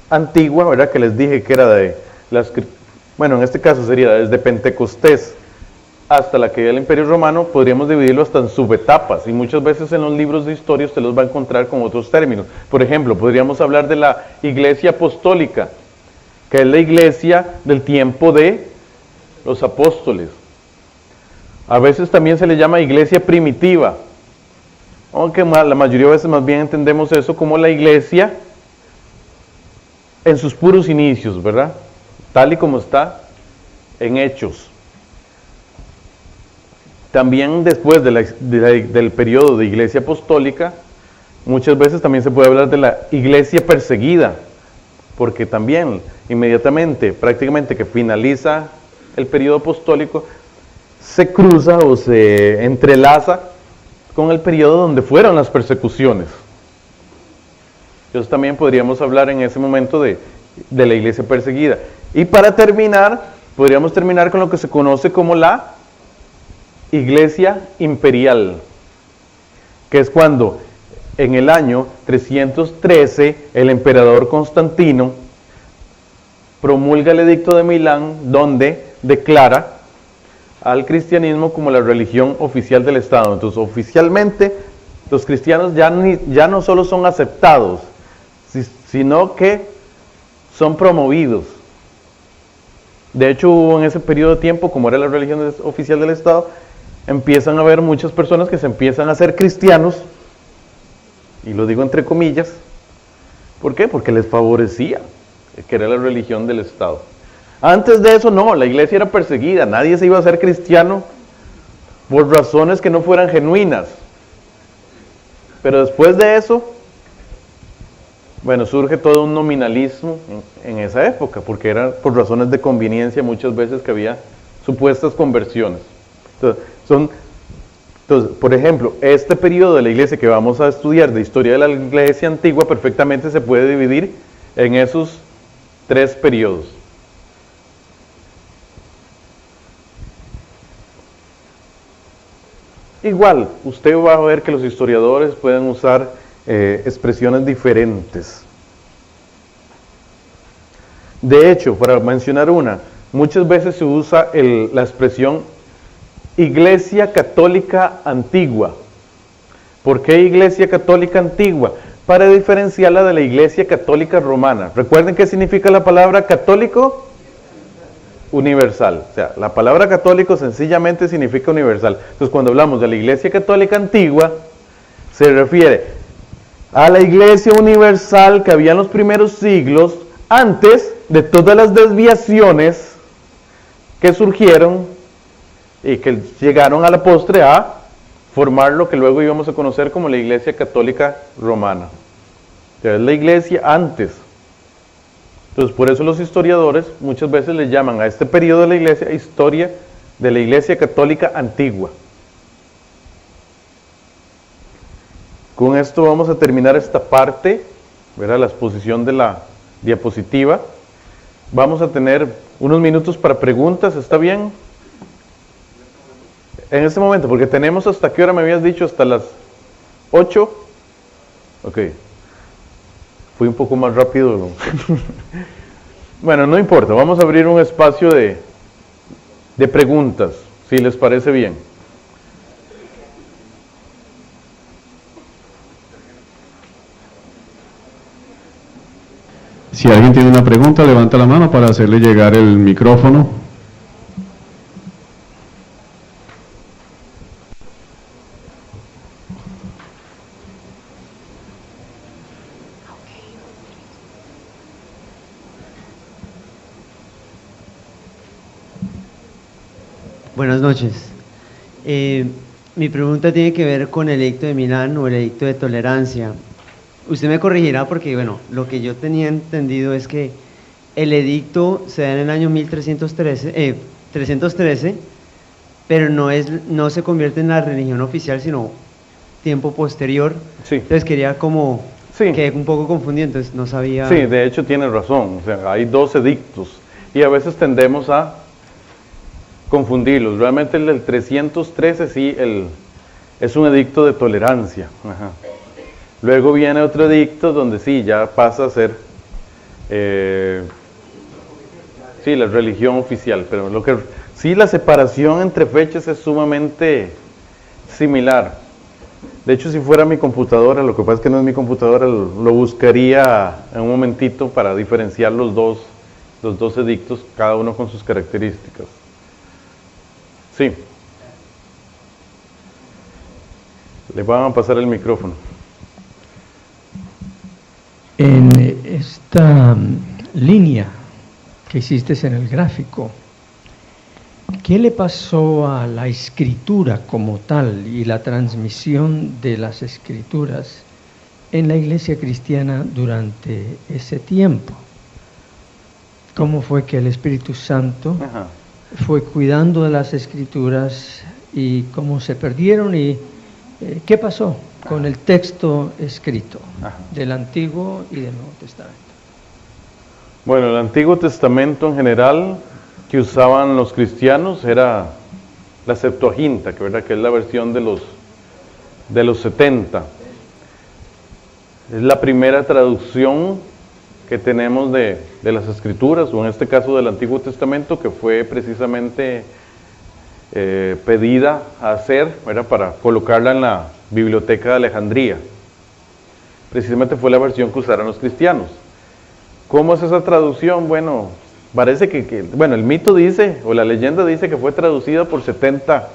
antigua, ¿verdad?, que les dije que era en este caso sería desde Pentecostés hasta la caída del Imperio Romano, podríamos dividirlo hasta en subetapas, y muchas veces en los libros de historia usted los va a encontrar con otros términos. Por ejemplo, podríamos hablar de la Iglesia Apostólica, que es la iglesia del tiempo de los apóstoles. A veces también se le llama iglesia primitiva, aunque la mayoría de veces más bien entendemos eso como la iglesia en sus puros inicios, ¿verdad? Tal y como está en Hechos. También después del periodo de iglesia apostólica, muchas veces también se puede hablar de la iglesia perseguida, porque también inmediatamente, prácticamente que finaliza el periodo apostólico, se cruza o se entrelaza con el periodo donde fueron las persecuciones. Entonces también podríamos hablar en ese momento de la iglesia perseguida. Y para terminar, podríamos terminar con lo que se conoce como la Iglesia Imperial, que es cuando en el año 313 el emperador Constantino promulga el Edicto de Milán, donde declara al cristianismo como la religión oficial del Estado. Entonces, oficialmente, los cristianos ya no solo son aceptados, sino que son promovidos. De hecho, hubo en ese periodo de tiempo, como era la religión oficial del Estado, empiezan a haber muchas personas que se empiezan a hacer cristianos, y lo digo entre comillas. ¿Por qué? Porque les favorecía, que era la religión del Estado. Antes de eso no, la iglesia era perseguida, nadie se iba a hacer cristiano por razones que no fueran genuinas. Pero después de eso, bueno, surge todo un nominalismo en esa época, porque era por razones de conveniencia muchas veces que había supuestas conversiones. Entonces, por ejemplo, este periodo de la iglesia que vamos a estudiar de historia de la iglesia antigua perfectamente se puede dividir en esos tres periodos. Igual, usted va a ver que los historiadores pueden usar expresiones diferentes. De hecho, para mencionar una, muchas veces se usa la expresión Iglesia Católica Antigua. ¿Por qué Iglesia Católica Antigua? Para diferenciarla de la Iglesia Católica Romana. ¿Recuerden qué significa la palabra católico? Universal. O sea, la palabra católico sencillamente significa universal. Entonces, cuando hablamos de la Iglesia Católica Antigua, se refiere a la Iglesia Universal que había en los primeros siglos, antes de todas las desviaciones que surgieron y que llegaron a la postre a formar lo que luego íbamos a conocer como la Iglesia Católica Romana. O sea, es la iglesia antes. Entonces, por eso los historiadores muchas veces le llaman a este periodo de la iglesia historia de la Iglesia Católica Antigua. Con esto vamos a terminar esta parte, ¿verdad? La exposición de la diapositiva. Vamos a tener unos minutos para preguntas, ¿está bien? En este momento, porque tenemos hasta qué hora me habías dicho, hasta las 8. Ok. Fui un poco más rápido, ¿no? Bueno, no importa, vamos a abrir un espacio de preguntas, si les parece bien. Si alguien tiene una pregunta, levanta la mano para hacerle llegar el micrófono. Buenas noches. Mi pregunta tiene que ver con el Edicto de Milán o el Edicto de Tolerancia. Usted me corregirá porque, bueno, lo que yo tenía entendido es que el edicto se da en el año 313, pero no se convierte en la religión oficial, sino tiempo posterior. Sí. Entonces quería Sí. quedé un poco confundido, entonces no sabía. Sí, de hecho tiene razón. O sea, hay dos edictos y a veces tendemos a confundirlos. Realmente el del 313 sí es un edicto de tolerancia. Ajá. Luego viene otro edicto donde sí, ya pasa a ser sí, la religión oficial. Pero Sí, la separación entre fechas es sumamente similar. De hecho, si fuera mi computadora, lo que pasa es que no es mi computadora, lo buscaría en un momentito para diferenciar los dos edictos, cada uno con sus características. Sí. Le van a pasar el micrófono. En esta línea que hiciste en el gráfico, ¿qué le pasó a la escritura como tal y la transmisión de las escrituras en la iglesia cristiana durante ese tiempo? ¿Cómo fue que el Espíritu Santo fue cuidando de las escrituras y cómo se perdieron y qué pasó con el texto escrito del Antiguo y del Nuevo Testamento? Bueno, el Antiguo Testamento en general que usaban los cristianos era la Septuaginta, que es la versión de los 70. Es la primera traducción que tenemos de las Escrituras, o en este caso del Antiguo Testamento, que fue precisamente pedida a hacer, ¿verdad?, para colocarla en la Biblioteca de Alejandría. Precisamente fue la versión que usaron los cristianos. ¿Cómo es esa traducción? Bueno, parece bueno, el mito dice, o la leyenda dice que fue traducida por 70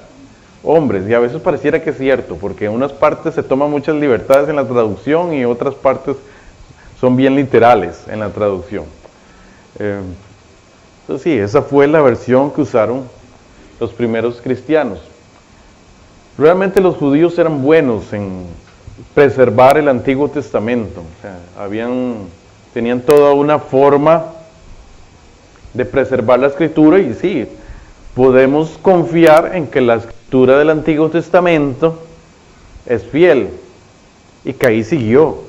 hombres, y a veces pareciera que es cierto, porque en unas partes se toman muchas libertades en la traducción y otras partes son bien literales en la traducción. Entonces sí, esa fue la versión que usaron los primeros cristianos. Realmente los judíos eran buenos en preservar el Antiguo Testamento, o sea, tenían toda una forma de preservar la Escritura, y sí, podemos confiar en que la Escritura del Antiguo Testamento es fiel, y que ahí siguió.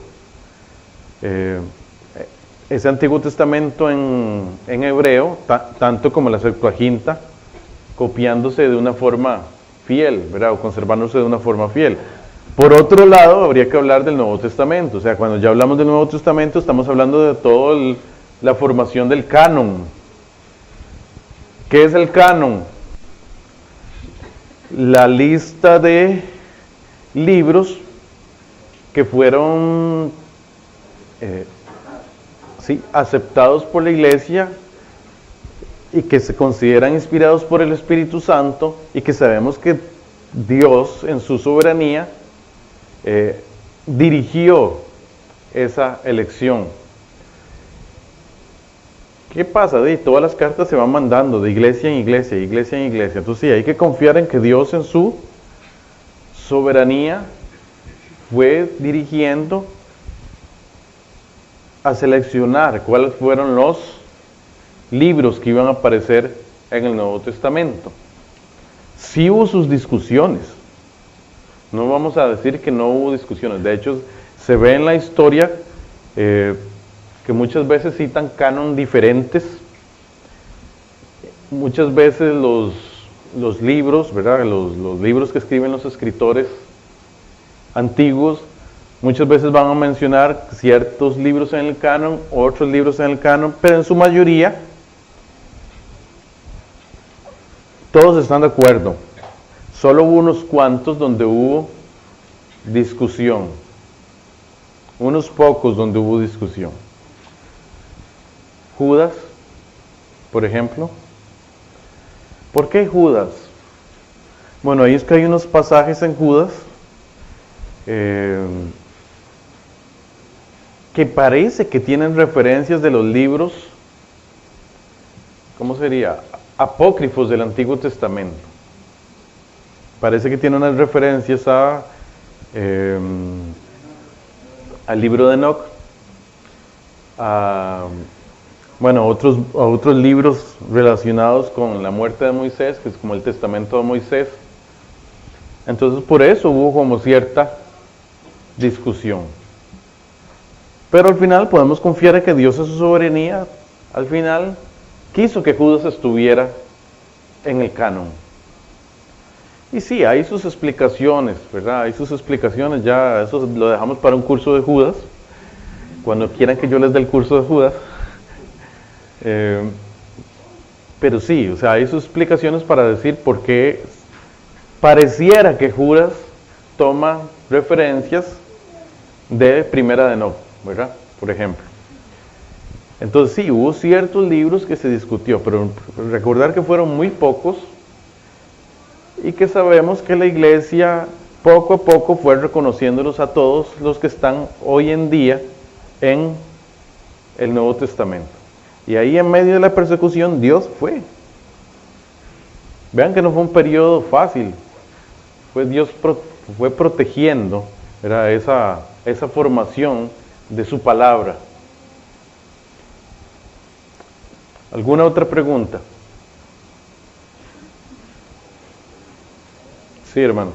Ese Antiguo Testamento en hebreo, tanto como la Septuaginta, copiándose de una forma fiel, ¿verdad?, o conservándose de una forma fiel. Por otro lado, habría que hablar del Nuevo Testamento. O sea, cuando ya hablamos del Nuevo Testamento, estamos hablando de toda la formación del canon. ¿Qué es el canon? La lista de libros que fueron aceptados por la Iglesia y que se consideran inspirados por el Espíritu Santo, y que sabemos que Dios en su soberanía dirigió esa elección. ¿Qué pasa? Todas las cartas se van mandando de iglesia en iglesia, iglesia en iglesia. Entonces sí, hay que confiar en que Dios en su soberanía fue dirigiendo a seleccionar cuáles fueron los libros que iban a aparecer en el Nuevo Testamento. Sí hubo sus discusiones, no vamos a decir que no hubo discusiones. De hecho, se ve en la historia que muchas veces citan canon diferentes. Muchas veces los libros, ¿verdad?, los libros que escriben los escritores antiguos, muchas veces van a mencionar ciertos libros en el canon, otros libros en el canon, pero en su mayoría todos están de acuerdo. Solo hubo unos cuantos donde hubo discusión, unos pocos donde hubo discusión. Judas, por ejemplo. ¿Por qué Judas? Bueno, ahí es que hay unos pasajes en Judas que parece que tienen referencias de los libros, ¿cómo sería?, apócrifos del Antiguo Testamento. Parece que tiene unas referencias al libro de Enoc, a otros libros relacionados con la muerte de Moisés, que es como el Testamento de Moisés. Entonces por eso hubo como cierta discusión. Pero al final podemos confiar en que Dios en su soberanía, al final, quiso que Judas estuviera en el canon. Y sí, hay sus explicaciones, ¿verdad? Hay sus explicaciones, ya eso lo dejamos para un curso de Judas, cuando quieran que yo les dé el curso de Judas. Pero sí, o sea, hay sus explicaciones para decir por qué pareciera que Judas toma referencias de Primera de Enoc, ¿verdad? Por ejemplo. Entonces sí, hubo ciertos libros que se discutió, pero recordar que fueron muy pocos y que sabemos que la iglesia poco a poco fue reconociéndolos a todos los que están hoy en día en el Nuevo Testamento. Y ahí en medio de la persecución Dios fue. Vean que no fue un periodo fácil, fue Dios fue protegiendo, ¿verdad? esa formación de su palabra. ¿Alguna otra pregunta? Sí, hermano.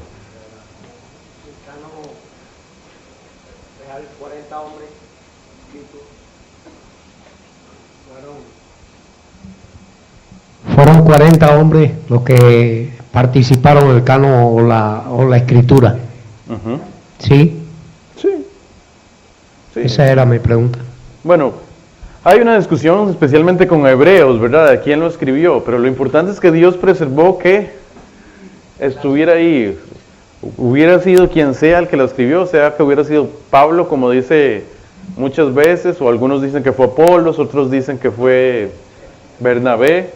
Fueron 40 hombres los que participaron en el canon o la escritura. Uh-huh. ¿Sí? Sí. Esa era mi pregunta. Bueno, hay una discusión especialmente con Hebreos, ¿verdad? De quién lo escribió, pero lo importante es que Dios preservó que estuviera ahí. Hubiera sido quien sea el que lo escribió, sea que hubiera sido Pablo, como dice muchas veces, o algunos dicen que fue Apolos, otros dicen que fue Bernabé.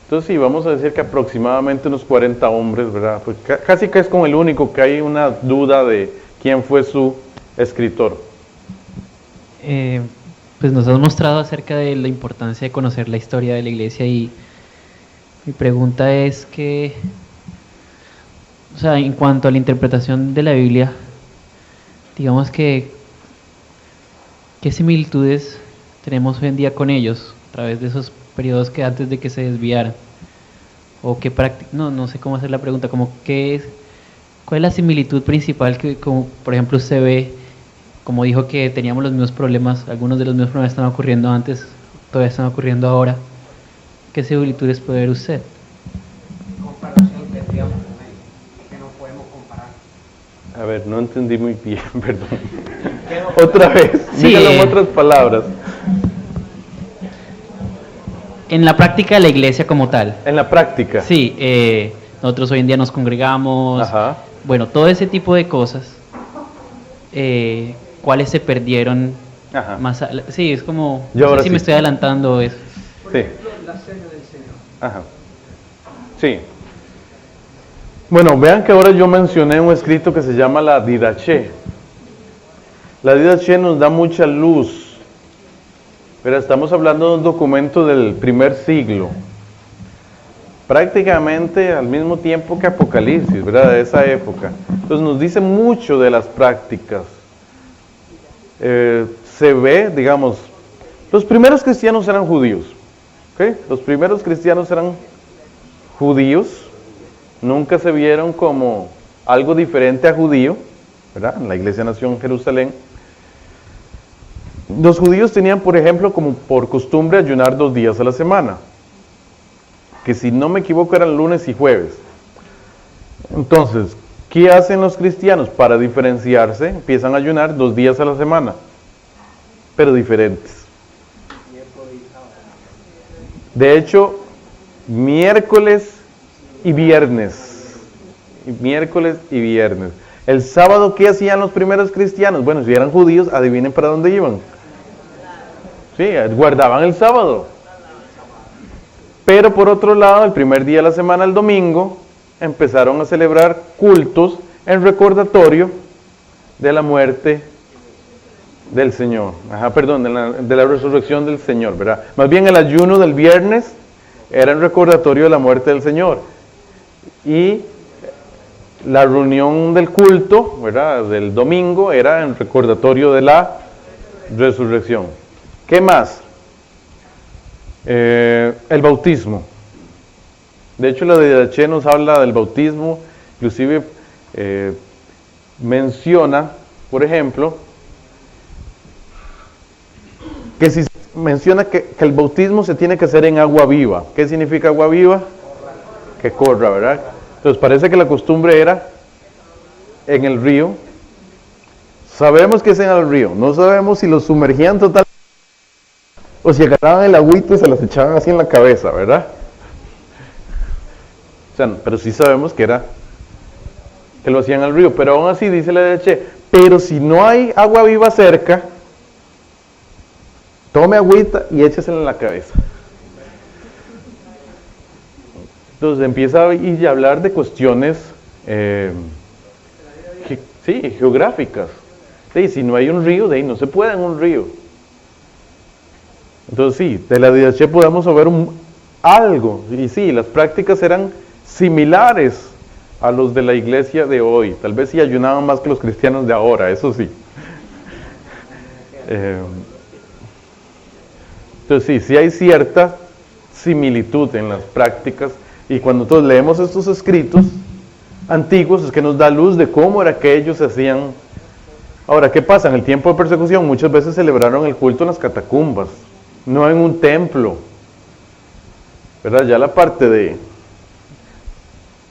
Entonces sí, vamos a decir que aproximadamente unos 40 hombres, ¿verdad? Pues casi que es con el único que hay una duda de quién fue su escritor. Pues nos has mostrado acerca de la importancia de conocer la historia de la iglesia y mi pregunta es que, o sea, en cuanto a la interpretación de la Biblia, digamos que, ¿qué similitudes tenemos hoy en día con ellos a través de esos periodos que antes de que se desviaran? O qué no sé cómo hacer la pregunta, como ¿cuál es la similitud principal que, como por ejemplo usted ve, como dijo que teníamos los mismos problemas, algunos de los mismos problemas están ocurriendo antes, todavía están ocurriendo ahora? ¿Qué similitudes puede ver usted? Comparación tendríamos con ellos, que no podemos comparar. A ver, no entendí muy bien, perdón. Otra vez, Sí, dígalo en otras palabras. En la práctica de la iglesia como tal. En la práctica. Sí, nosotros hoy en día nos congregamos, Ajá. bueno, todo ese tipo de cosas, ¿cuáles se perdieron? Ajá. Sí, es como, Yo no ahora sé si sí. me estoy adelantando eso. Sí. Ajá. Sí. Bueno, vean que ahora yo mencioné un escrito que se llama la Didaché. La Didaché nos da mucha luz. Pero estamos hablando de un documento del primer siglo. Prácticamente al mismo tiempo que Apocalipsis, ¿verdad? De esa época. Entonces nos dice mucho de las prácticas. Se ve, digamos, los primeros cristianos eran judíos. ¿Okay? Los primeros cristianos eran judíos. Nunca se vieron como algo diferente a judío, ¿verdad? La iglesia nació en Jerusalén. Los judíos tenían, por ejemplo, como por costumbre ayunar 2 días a la semana, que si no me equivoco eran lunes y jueves. Entonces, ¿qué hacen los cristianos para diferenciarse? Empiezan a ayunar 2 días a la semana, pero diferentes. De hecho, miércoles y viernes. Miércoles y viernes. El sábado, ¿qué hacían los primeros cristianos? Bueno, si eran judíos, adivinen para dónde iban. Sí, guardaban el sábado. Pero por otro lado, el primer día de la semana, el domingo, empezaron a celebrar cultos en recordatorio de la muerte del Señor. Perdón, de la resurrección del Señor, ¿verdad? Más bien el ayuno del viernes era en recordatorio de la muerte del Señor. Y la reunión del culto, ¿verdad?, del domingo era en recordatorio de la resurrección. ¿Qué más? El bautismo. De hecho, la Didaché nos habla del bautismo, inclusive menciona, por ejemplo, menciona que el bautismo se tiene que hacer en agua viva. ¿Qué significa agua viva? Que corra, ¿verdad? Entonces parece que la costumbre era en el río. Sabemos que es en el río, no sabemos si lo sumergían totalmente o si agarraban el agüita y se las echaban así en la cabeza, ¿verdad? O sea, pero sí sabemos que lo hacían al río, pero aún así dice la DH, pero si no hay agua viva cerca, tome agüita y échesela en la cabeza. Entonces empieza a hablar de cuestiones geográficas. Sí, si no hay un río, de ahí no se puede en un río. Entonces sí, de la DH podemos saber algo, y sí, las prácticas eran similares a los de la iglesia de hoy. Tal vez sí ayunaban más que los cristianos de ahora, eso sí. Entonces sí hay cierta similitud en las prácticas, y cuando nosotros leemos estos escritos antiguos es que nos da luz de cómo era que ellos hacían. Ahora, ¿qué pasa? En el tiempo de persecución muchas veces celebraron el culto en las catacumbas, no en un templo, ¿verdad? Ya la parte de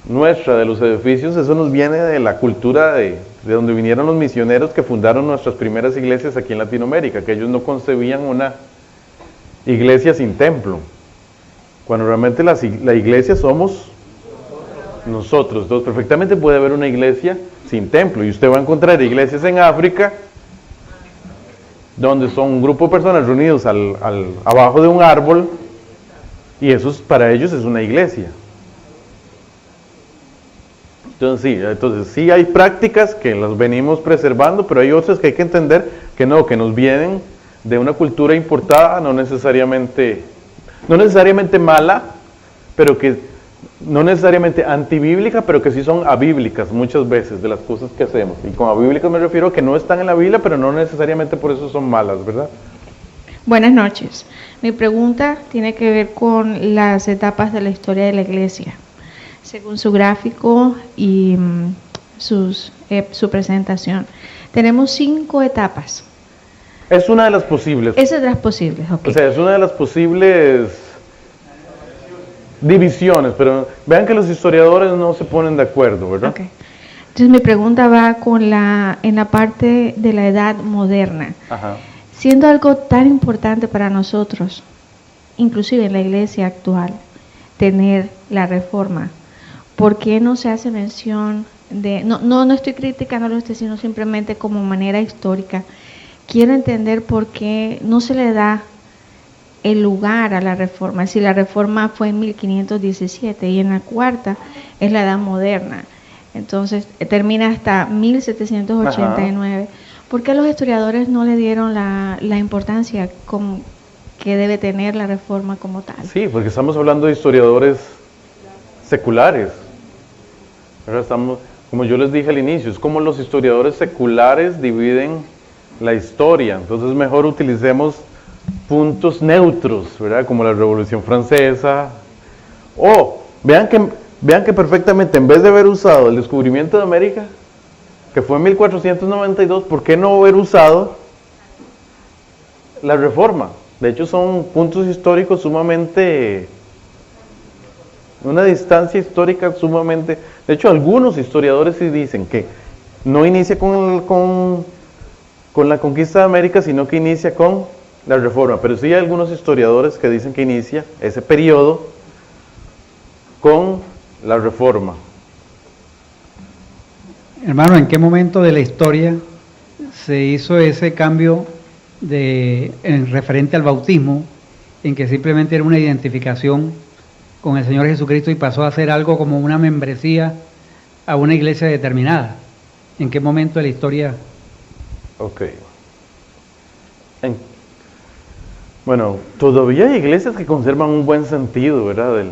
nuestra, de los edificios, eso nos viene de la cultura de donde vinieron los misioneros que fundaron nuestras primeras iglesias aquí en Latinoamérica, que ellos no concebían una iglesia sin templo, cuando realmente la iglesia somos nosotros. Entonces perfectamente puede haber una iglesia sin templo, y usted va a encontrar iglesias en África donde son un grupo de personas reunidos abajo de un árbol, y eso para ellos es una iglesia. Entonces sí hay prácticas que las venimos preservando, pero hay otras que hay que entender que no, que nos vienen de una cultura importada, no necesariamente mala, pero que no necesariamente antibíblica, pero que sí son abíblicas muchas veces de las cosas que hacemos. Y con abíblicas me refiero a que no están en la Biblia, pero no necesariamente por eso son malas, ¿verdad? Buenas noches. Mi pregunta tiene que ver con las etapas de la historia de la iglesia. Según su gráfico y su presentación, tenemos 5 etapas. Es una de las posibles. Esa es de las posibles, ok. O sea, es una de las posibles divisiones, pero vean que los historiadores no se ponen de acuerdo, ¿verdad? Ok. Entonces mi pregunta va en la parte de la edad moderna. Ajá. Siendo algo tan importante para nosotros, inclusive en la iglesia actual, tener la reforma, ¿por qué no se hace mención de... No estoy criticándolo a usted, sino simplemente como manera histórica. Quiero entender por qué no se le da el lugar a la reforma. Si la reforma fue en 1517 y en la cuarta es la edad moderna, entonces termina hasta 1789. Ajá. ¿Por qué los historiadores no le dieron la importancia que debe tener la reforma como tal? Sí, porque estamos hablando de historiadores seculares. Ahora como yo les dije al inicio, es como los historiadores seculares dividen la historia. Entonces mejor utilicemos puntos neutros, ¿verdad? Como la Revolución Francesa. Vean que perfectamente, en vez de haber usado el descubrimiento de América, que fue en 1492, ¿por qué no haber usado la Reforma? De hecho son puntos históricos sumamente, una distancia histórica sumamente. De hecho algunos historiadores sí dicen que no inicia con la conquista de América, sino que inicia con la Reforma. Pero sí hay algunos historiadores que dicen que inicia ese periodo con la Reforma. Hermano, ¿en qué momento de la historia se hizo ese cambio en referente al bautismo, en que simplemente era una identificación con el Señor Jesucristo y pasó a ser algo como una membresía a una iglesia determinada? ¿En qué momento de la historia? Ok. Bueno, todavía hay iglesias que conservan un buen sentido, ¿verdad?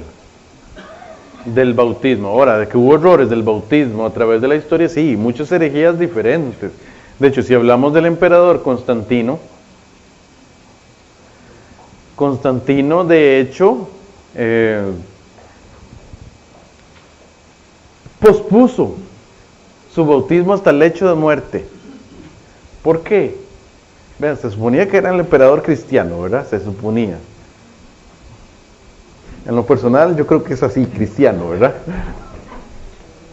Del bautismo. Ahora, de que hubo errores del bautismo a través de la historia, sí, muchas herejías diferentes. De hecho, si hablamos del emperador Constantino, de hecho, pospuso su bautismo hasta el lecho de muerte. ¿Por qué? Vean, se suponía que era el emperador cristiano, ¿verdad? Se suponía. En lo personal, yo creo que es así, cristiano, ¿verdad?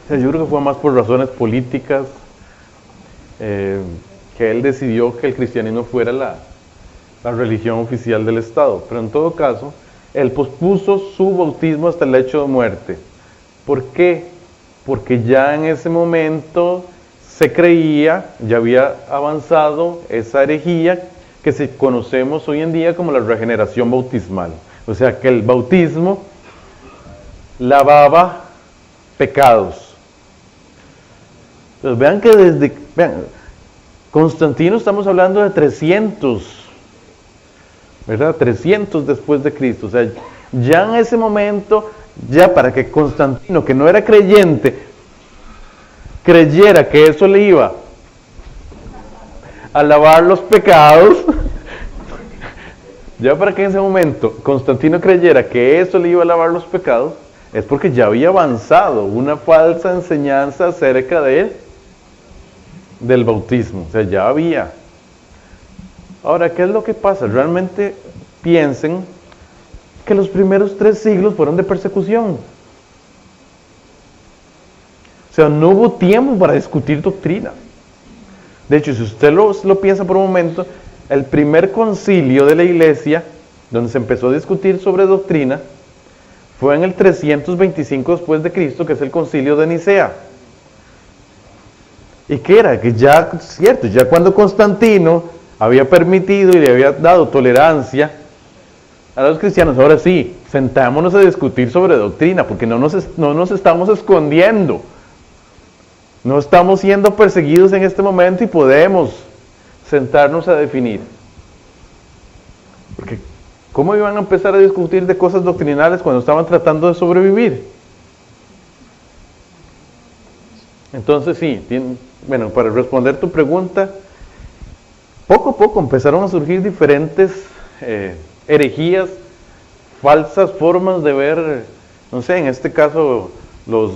O sea, yo creo que fue más por razones políticas, que él decidió que el cristianismo fuera la religión oficial del Estado. Pero en todo caso, él pospuso su bautismo hasta el hecho de muerte. ¿Por qué? Porque ya en ese momento se creía, ya había avanzado esa herejía que conocemos hoy en día como la regeneración bautismal. O sea, que el bautismo lavaba pecados. Entonces, vean, Constantino, estamos hablando de 300, ¿verdad? 300 después de Cristo. O sea, ya en ese momento, ya para que Constantino, que no era creyente, creyera que eso le iba a lavar los pecados, ya para que en ese momento Constantino creyera que eso le iba a lavar los pecados, es porque ya había avanzado una falsa enseñanza acerca del bautismo. O sea, ya había. Ahora, ¿qué es lo que pasa? Realmente piensen que los primeros 3 siglos fueron de persecución. O sea, no hubo tiempo para discutir doctrina. De hecho, si usted lo piensa por un momento, el primer concilio de la iglesia, donde se empezó a discutir sobre doctrina, fue en el 325 después de Cristo, que es el concilio de Nicea. ¿Y qué era? Que ya, cierto, ya cuando Constantino había permitido y le había dado tolerancia a los cristianos, ahora sí, sentámonos a discutir sobre doctrina, porque no nos estamos escondiendo. No estamos siendo perseguidos en este momento y podemos sentarnos a definir. Porque ¿cómo iban a empezar a discutir de cosas doctrinales cuando estaban tratando de sobrevivir? Entonces sí, bueno, para responder tu pregunta, poco a poco empezaron a surgir diferentes herejías, falsas formas de ver, no sé, en este caso los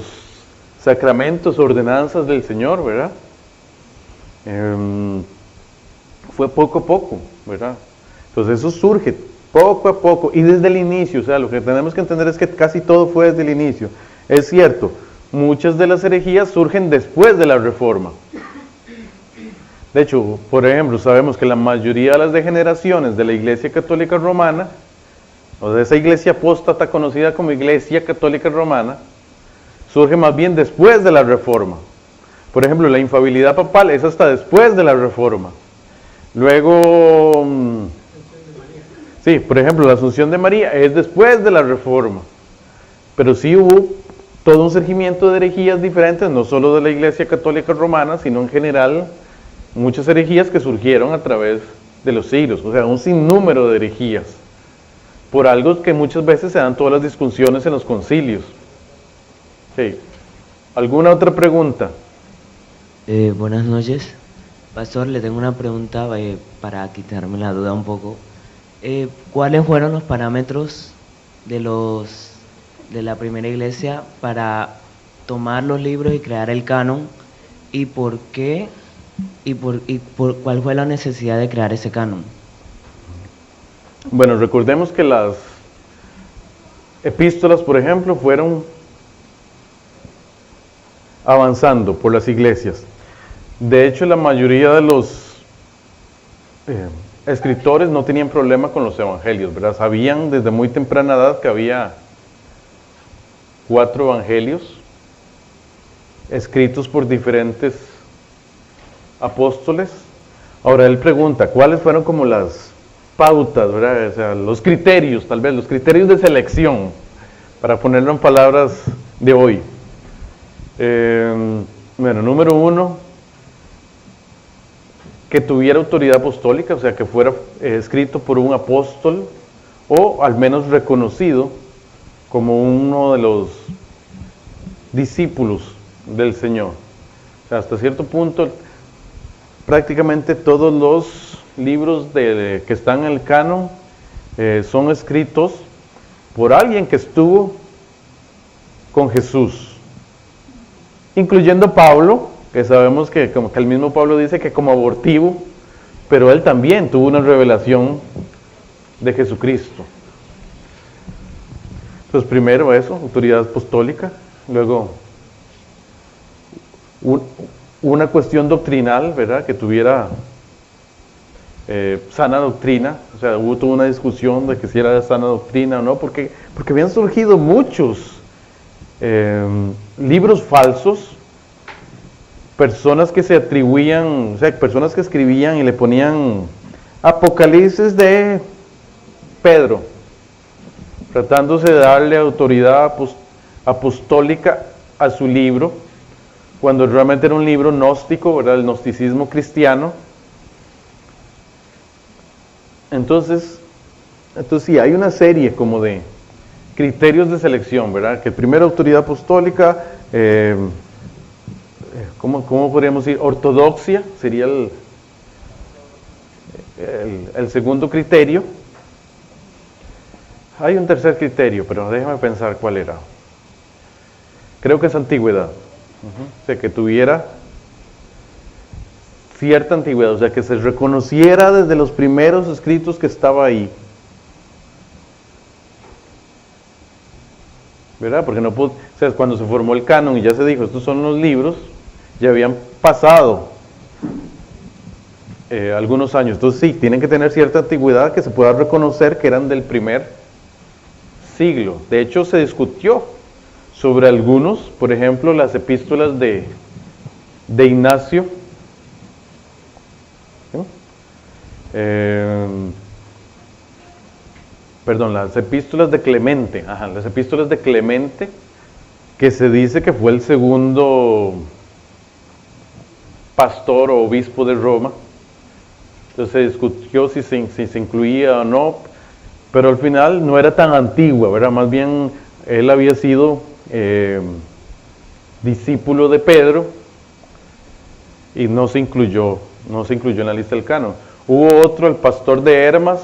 sacramentos, ordenanzas del Señor, ¿verdad? Fue poco a poco, ¿verdad? Entonces eso surge poco a poco y desde el inicio. O sea, lo que tenemos que entender es que casi todo fue desde el inicio. Es cierto, muchas de las herejías surgen después de la Reforma. De hecho, por ejemplo, sabemos que la mayoría de las degeneraciones de la Iglesia Católica Romana, o de esa iglesia apóstata conocida como Iglesia Católica Romana, surge más bien después de la Reforma. Por ejemplo, la infabilidad papal es hasta después de la Reforma. Luego, sí, por ejemplo, la Asunción de María es después de la Reforma. Pero sí hubo todo un surgimiento de herejías diferentes, no solo de la Iglesia Católica Romana, sino en general muchas herejías que surgieron a través de los siglos. O sea, un sinnúmero de herejías. Por algo que muchas veces se dan todas las discusiones en los concilios. Sí. ¿Alguna otra pregunta? Buenas noches. Pastor, le tengo una pregunta para quitarme la duda un poco. ¿Cuáles fueron los parámetros de la primera iglesia para tomar los libros y crear el canon? ¿Y por qué? ¿Cuál fue la necesidad de crear ese canon? Bueno, recordemos que las epístolas, por ejemplo, fueron avanzando por las iglesias. De hecho, la mayoría de los escritores no tenían problema con los evangelios, ¿verdad? Sabían desde muy temprana edad que había 4 evangelios escritos por diferentes apóstoles. Ahora él pregunta, ¿cuáles fueron como las pautas, ¿verdad? O sea, los criterios, tal vez, los criterios de selección, para ponerlo en palabras de hoy. Bueno, número 1, que tuviera autoridad apostólica, o sea, que fuera escrito por un apóstol, o al menos reconocido como uno de los discípulos del Señor. O sea, hasta cierto punto, prácticamente todos los libros que están en el canon son escritos por alguien que estuvo con Jesús, incluyendo Pablo, que sabemos que el mismo Pablo dice que como abortivo, pero él también tuvo una revelación de Jesucristo. Entonces, primero eso, autoridad apostólica, luego una cuestión doctrinal, ¿verdad? Que tuviera sana doctrina, o sea, hubo toda una discusión de que si era sana doctrina o no, porque habían surgido muchos libros falsos, personas que se atribuían, o sea, personas que escribían y le ponían Apocalipsis de Pedro, tratándose de darle autoridad apostólica a su libro, cuando realmente era un libro gnóstico, ¿verdad? El gnosticismo cristiano. Entonces sí, hay una serie como de criterios de selección, ¿verdad? Que primero autoridad apostólica, ¿cómo podríamos decir? Ortodoxia sería el segundo criterio. Hay un tercer criterio, pero déjame pensar cuál era. Creo que es antigüedad. O sea, que tuviera cierta antigüedad, o sea, que se reconociera desde los primeros escritos que estaba ahí. ¿Verdad? Porque no pudo, o sea, cuando se formó el canon y ya se dijo, estos son los libros, ya habían pasado algunos años. Entonces sí, tienen que tener cierta antigüedad que se pueda reconocer que eran del primer siglo. De hecho, se discutió sobre algunos, por ejemplo, las epístolas de Ignacio, las epístolas de Clemente, las epístolas de Clemente, que se dice que fue el segundo pastor o obispo de Roma. Entonces se discutió si se incluía o no, pero al final no era tan antigua, ¿verdad? Más bien él había sido discípulo de Pedro y no se incluyó en la lista del canon. Hubo otro, el pastor de Hermas,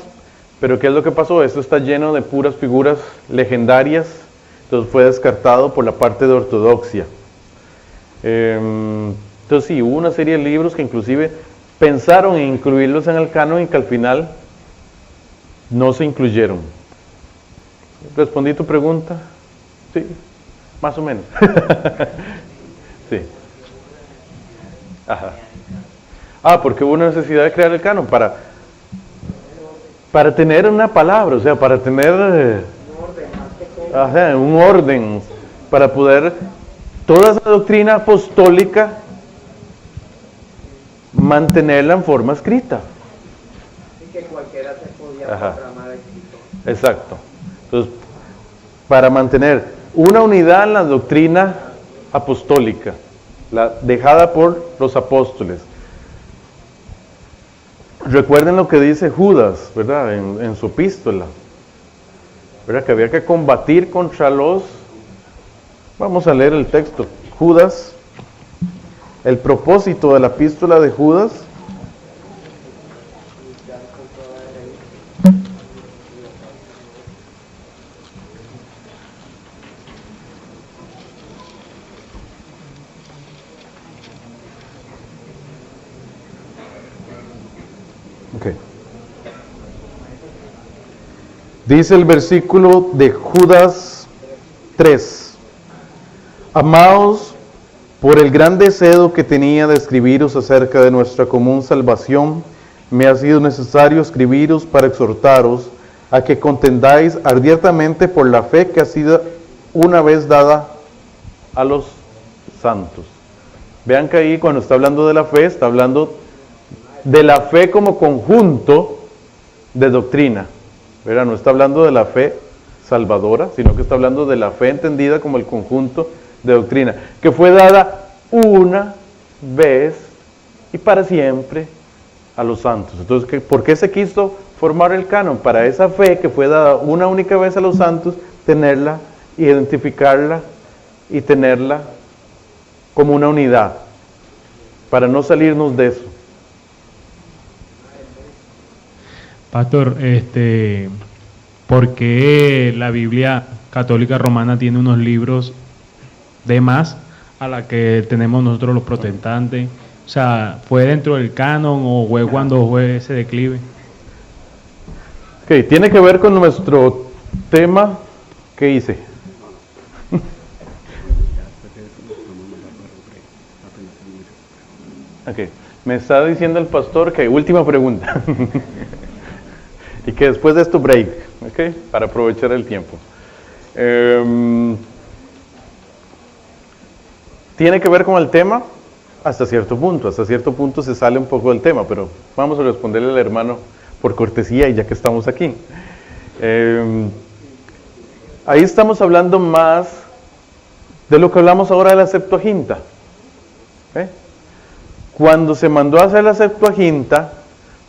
pero ¿qué es lo que pasó? Esto está lleno de puras figuras legendarias, entonces fue descartado por la parte de ortodoxia. Entonces sí, hubo una serie de libros que inclusive pensaron en incluirlos en el canon y que al final no se incluyeron. ¿Respondí tu pregunta? Sí, más o menos. Sí. Ajá. Porque hubo una necesidad de crear el canon para tener una palabra, o sea, para tener un orden, para poder toda esa doctrina apostólica mantenerla en forma escrita. Y que cualquiera se podía programar escrito. Exacto. Entonces, para mantener una unidad en la doctrina apostólica, la dejada por los apóstoles. Recuerden lo que dice Judas, ¿verdad? En su epístola, ¿verdad? Que había que combatir contra los... Vamos a leer el texto. Judas, el propósito de la epístola de Judas. Okay. Dice el versículo de Judas 3: Amados, por el gran deseo que tenía de escribiros acerca de nuestra común salvación, me ha sido necesario escribiros para exhortaros a que contendáis ardientemente por la fe que ha sido una vez dada a los santos. Vean que ahí cuando está hablando de la fe, está hablando de la fe como conjunto de doctrina, ¿verdad? No está hablando de la fe salvadora, sino que está hablando de la fe entendida como el conjunto de doctrina, que fue dada una vez y para siempre a los santos. Entonces, ¿por qué se quiso formar el canon? Para esa fe que fue dada una única vez a los santos, tenerla, identificarla y tenerla como una unidad, para no salirnos de eso. Pastor, ¿por qué la Biblia católica romana tiene unos libros de más a la que tenemos nosotros los protestantes? O sea, ¿fue dentro del canon o fue cuando fue ese declive? Ok, tiene que ver con nuestro tema que hice. Ok, Me está diciendo el pastor que última pregunta. Y que después de esto break, ¿ok? Para aprovechar el tiempo. Tiene que ver con el tema hasta cierto punto se sale un poco del tema, pero vamos a responderle al hermano por cortesía y ya que estamos aquí. Ahí estamos hablando más de lo que hablamos ahora de la Septuaginta. Cuando se mandó a hacer la Septuaginta,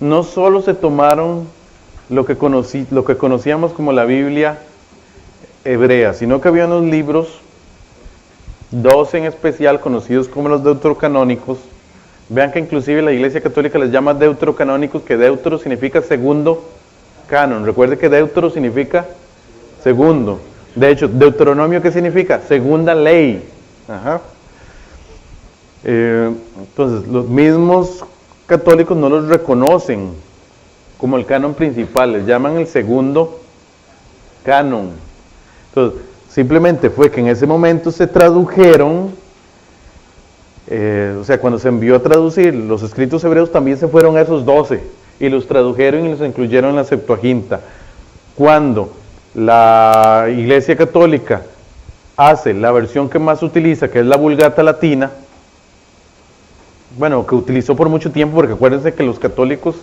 no solo se tomaron lo que conocíamos como la Biblia hebrea, sino que había unos libros, 12 en especial, conocidos como los deuterocanónicos. Vean que inclusive la Iglesia Católica les llama deuterocanónicos, que deutero significa segundo canon. Recuerde que deutero significa segundo. De hecho, Deuteronomio, ¿qué significa? Segunda ley. Ajá. Entonces, los mismos católicos no los reconocen como el canon principal, les llaman el segundo canon. Entonces, simplemente fue que en ese momento se tradujeron, o sea, cuando se envió a traducir los escritos hebreos, también se fueron esos 12 y los tradujeron y los incluyeron en la Septuaginta. Cuando la Iglesia Católica hace la versión que más utiliza, que es la Vulgata Latina, bueno, que utilizó por mucho tiempo, porque acuérdense que los católicos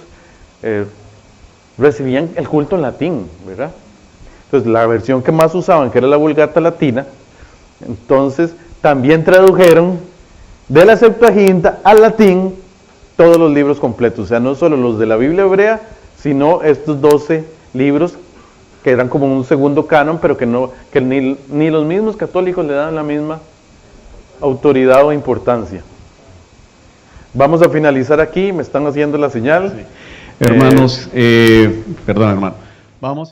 recibían el culto en latín, ¿verdad? Entonces, la versión que más usaban, que era la Vulgata Latina, entonces también tradujeron de la Septuaginta al latín todos los libros completos, o sea, no solo los de la Biblia hebrea, sino estos 12 libros que eran como un segundo canon, pero que ni los mismos católicos le dan la misma autoridad o importancia. Vamos a finalizar aquí, me están haciendo la señal. Sí. Hermanos, perdón hermano, vamos.